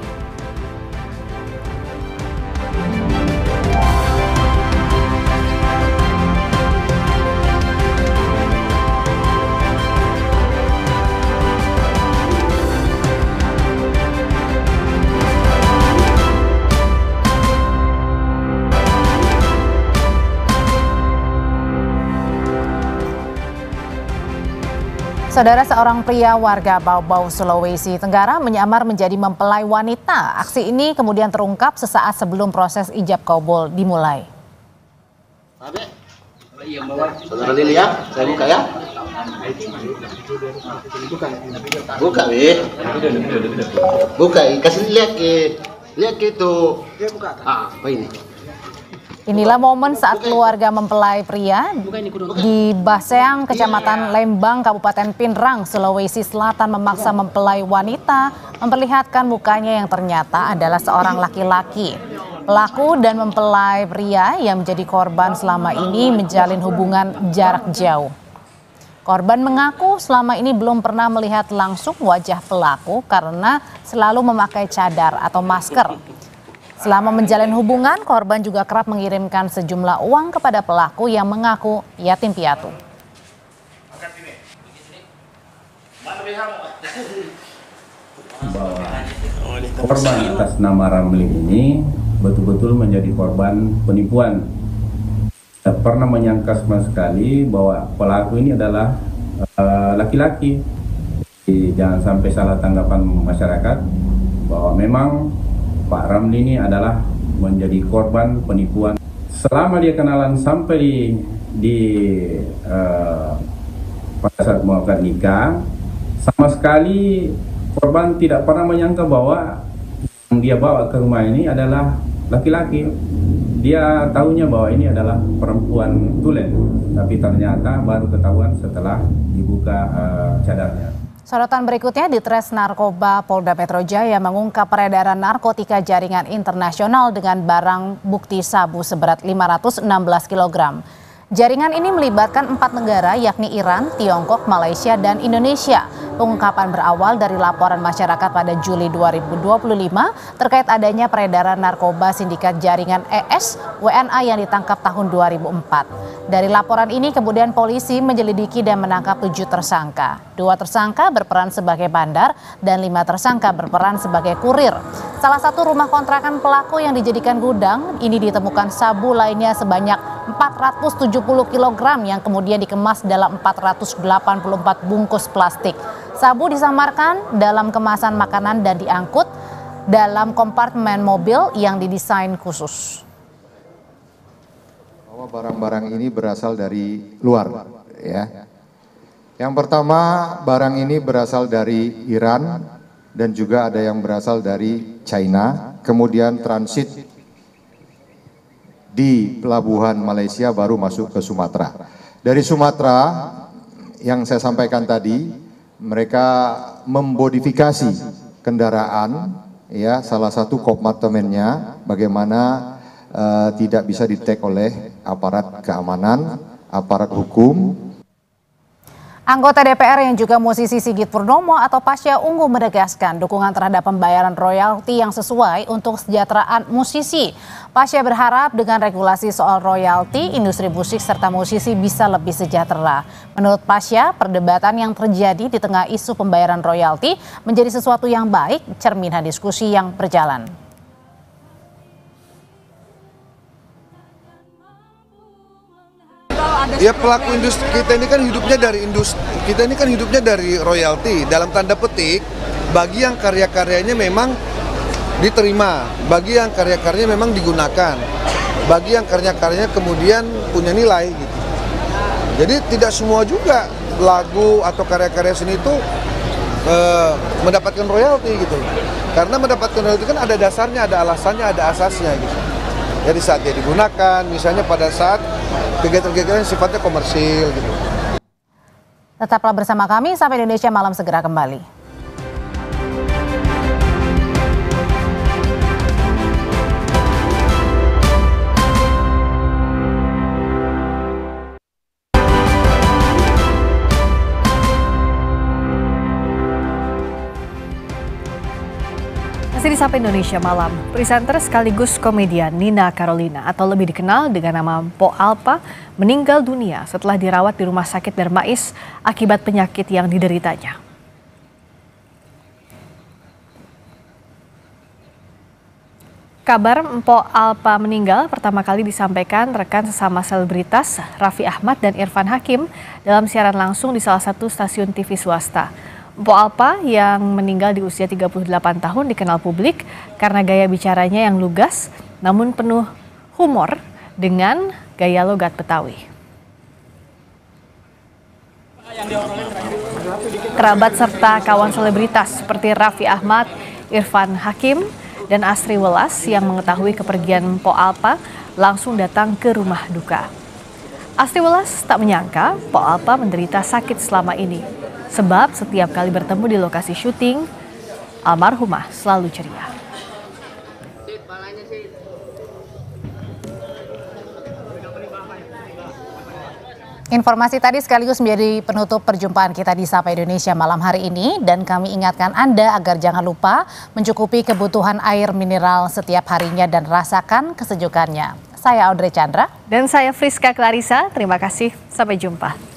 Saudara, seorang pria warga Bau-Bau, Sulawesi Tenggara menyamar menjadi mempelai wanita. Aksi ini kemudian terungkap sesaat sebelum proses ijab kabul dimulai. Saudara Lili ya, saya buka ya. Buka, buka, kasih lihat ke itu. Apa ini? Inilah momen saat keluarga mempelai pria di Baseang, Kecamatan Lembang, Kabupaten Pinrang, Sulawesi Selatan memaksa mempelai wanita memperlihatkan mukanya yang ternyata adalah seorang laki-laki. Pelaku dan mempelai pria yang menjadi korban selama ini menjalin hubungan jarak jauh. Korban mengaku selama ini belum pernah melihat langsung wajah pelaku karena selalu memakai cadar atau masker. Selama menjalin hubungan, korban juga kerap mengirimkan sejumlah uang kepada pelaku yang mengaku yatim piatu. Korban atas nama Ramli ini betul-betul menjadi korban penipuan. Tidak pernah menyangka sama sekali bahwa pelaku ini adalah laki-laki. Jangan sampai salah tanggapan masyarakat bahwa memang Pak Ramli ini adalah menjadi korban penipuan. Selama dia kenalan sampai pada saat mau akad nikah, sama sekali korban tidak pernah menyangka bahwa yang dia bawa ke rumah ini adalah laki-laki. Dia tahunya bahwa ini adalah perempuan tulen, tapi ternyata baru ketahuan setelah dibuka cadarnya. Sorotan berikutnya, Ditres Narkoba Polda Metro Jaya mengungkap peredaran narkotika jaringan internasional dengan barang bukti sabu seberat 516 kg. Jaringan ini melibatkan 4 negara yakni Iran, Tiongkok, Malaysia, dan Indonesia. Pengungkapan berawal dari laporan masyarakat pada Juli 2025 terkait adanya peredaran narkoba sindikat jaringan ES WNA yang ditangkap tahun 2004. Dari laporan ini kemudian polisi menyelidiki dan menangkap 7 tersangka. 2 tersangka berperan sebagai bandar dan 5 tersangka berperan sebagai kurir. Salah satu rumah kontrakan pelaku yang dijadikan gudang ini ditemukan sabu lainnya sebanyak 470 kg yang kemudian dikemas dalam 484 bungkus plastik. Sabu disamarkan dalam kemasan makanan dan diangkut dalam kompartemen mobil yang didesain khusus. Bahwa barang-barang ini berasal dari luar, ya. Yang pertama, barang ini berasal dari Iran dan juga ada yang berasal dari China, kemudian transit di pelabuhan Malaysia baru masuk ke Sumatera. Dari Sumatera yang saya sampaikan tadi, mereka memodifikasi kendaraan, ya, salah satu kompartemennya bagaimana tidak bisa di-tag oleh aparat keamanan, aparat hukum. Anggota DPR yang juga musisi Sigit Purnomo atau Pasha Ungu menegaskan dukungan terhadap pembayaran royalti yang sesuai untuk kesejahteraan musisi. Pasha berharap dengan regulasi soal royalti, industri musik serta musisi bisa lebih sejahtera. Menurut Pasha, perdebatan yang terjadi di tengah isu pembayaran royalti menjadi sesuatu yang baik, cerminan diskusi yang berjalan. Ya, pelaku industri kita ini kan hidupnya dari royalti, dalam tanda petik bagi yang karya-karyanya memang diterima, bagi yang karya-karyanya memang digunakan, bagi yang karya-karyanya kemudian punya nilai gitu. Jadi tidak semua juga lagu atau karya-karya seni itu mendapatkan royalti gitu. Karena mendapatkan royalti kan ada dasarnya, ada alasannya, ada asasnya gitu. Jadi saat dia digunakan, misalnya pada saat kegiatan-kegiatan yang sifatnya komersil gitu. Tetaplah bersama kami, sampai Indonesia Malam segera kembali. Masih di Sapa Indonesia Malam, presenter sekaligus komedian Nina Carolina atau lebih dikenal dengan nama Mpok Alpa meninggal dunia setelah dirawat di Rumah Sakit Darmais akibat penyakit yang dideritanya. Kabar Mpok Alpa meninggal pertama kali disampaikan rekan sesama selebritas Raffi Ahmad dan Irfan Hakim dalam siaran langsung di salah satu stasiun TV swasta. Mpok Alpa yang meninggal di usia 38 tahun dikenal publik karena gaya bicaranya yang lugas namun penuh humor dengan gaya logat Betawi. Kerabat serta kawan selebritas seperti Raffi Ahmad, Irfan Hakim, dan Astri Welas yang mengetahui kepergian Mpok Alpa langsung datang ke rumah duka. Astri Welas tak menyangka Mpok Alpa menderita sakit selama ini. Sebab setiap kali bertemu di lokasi syuting, almarhumah selalu ceria. Informasi tadi sekaligus menjadi penutup perjumpaan kita di Sapa Indonesia malam hari ini. Dan kami ingatkan Anda agar jangan lupa mencukupi kebutuhan air mineral setiap harinya dan rasakan kesejukannya. Saya Audrey Chandra. Dan saya Friska Clarissa, terima kasih. Sampai jumpa.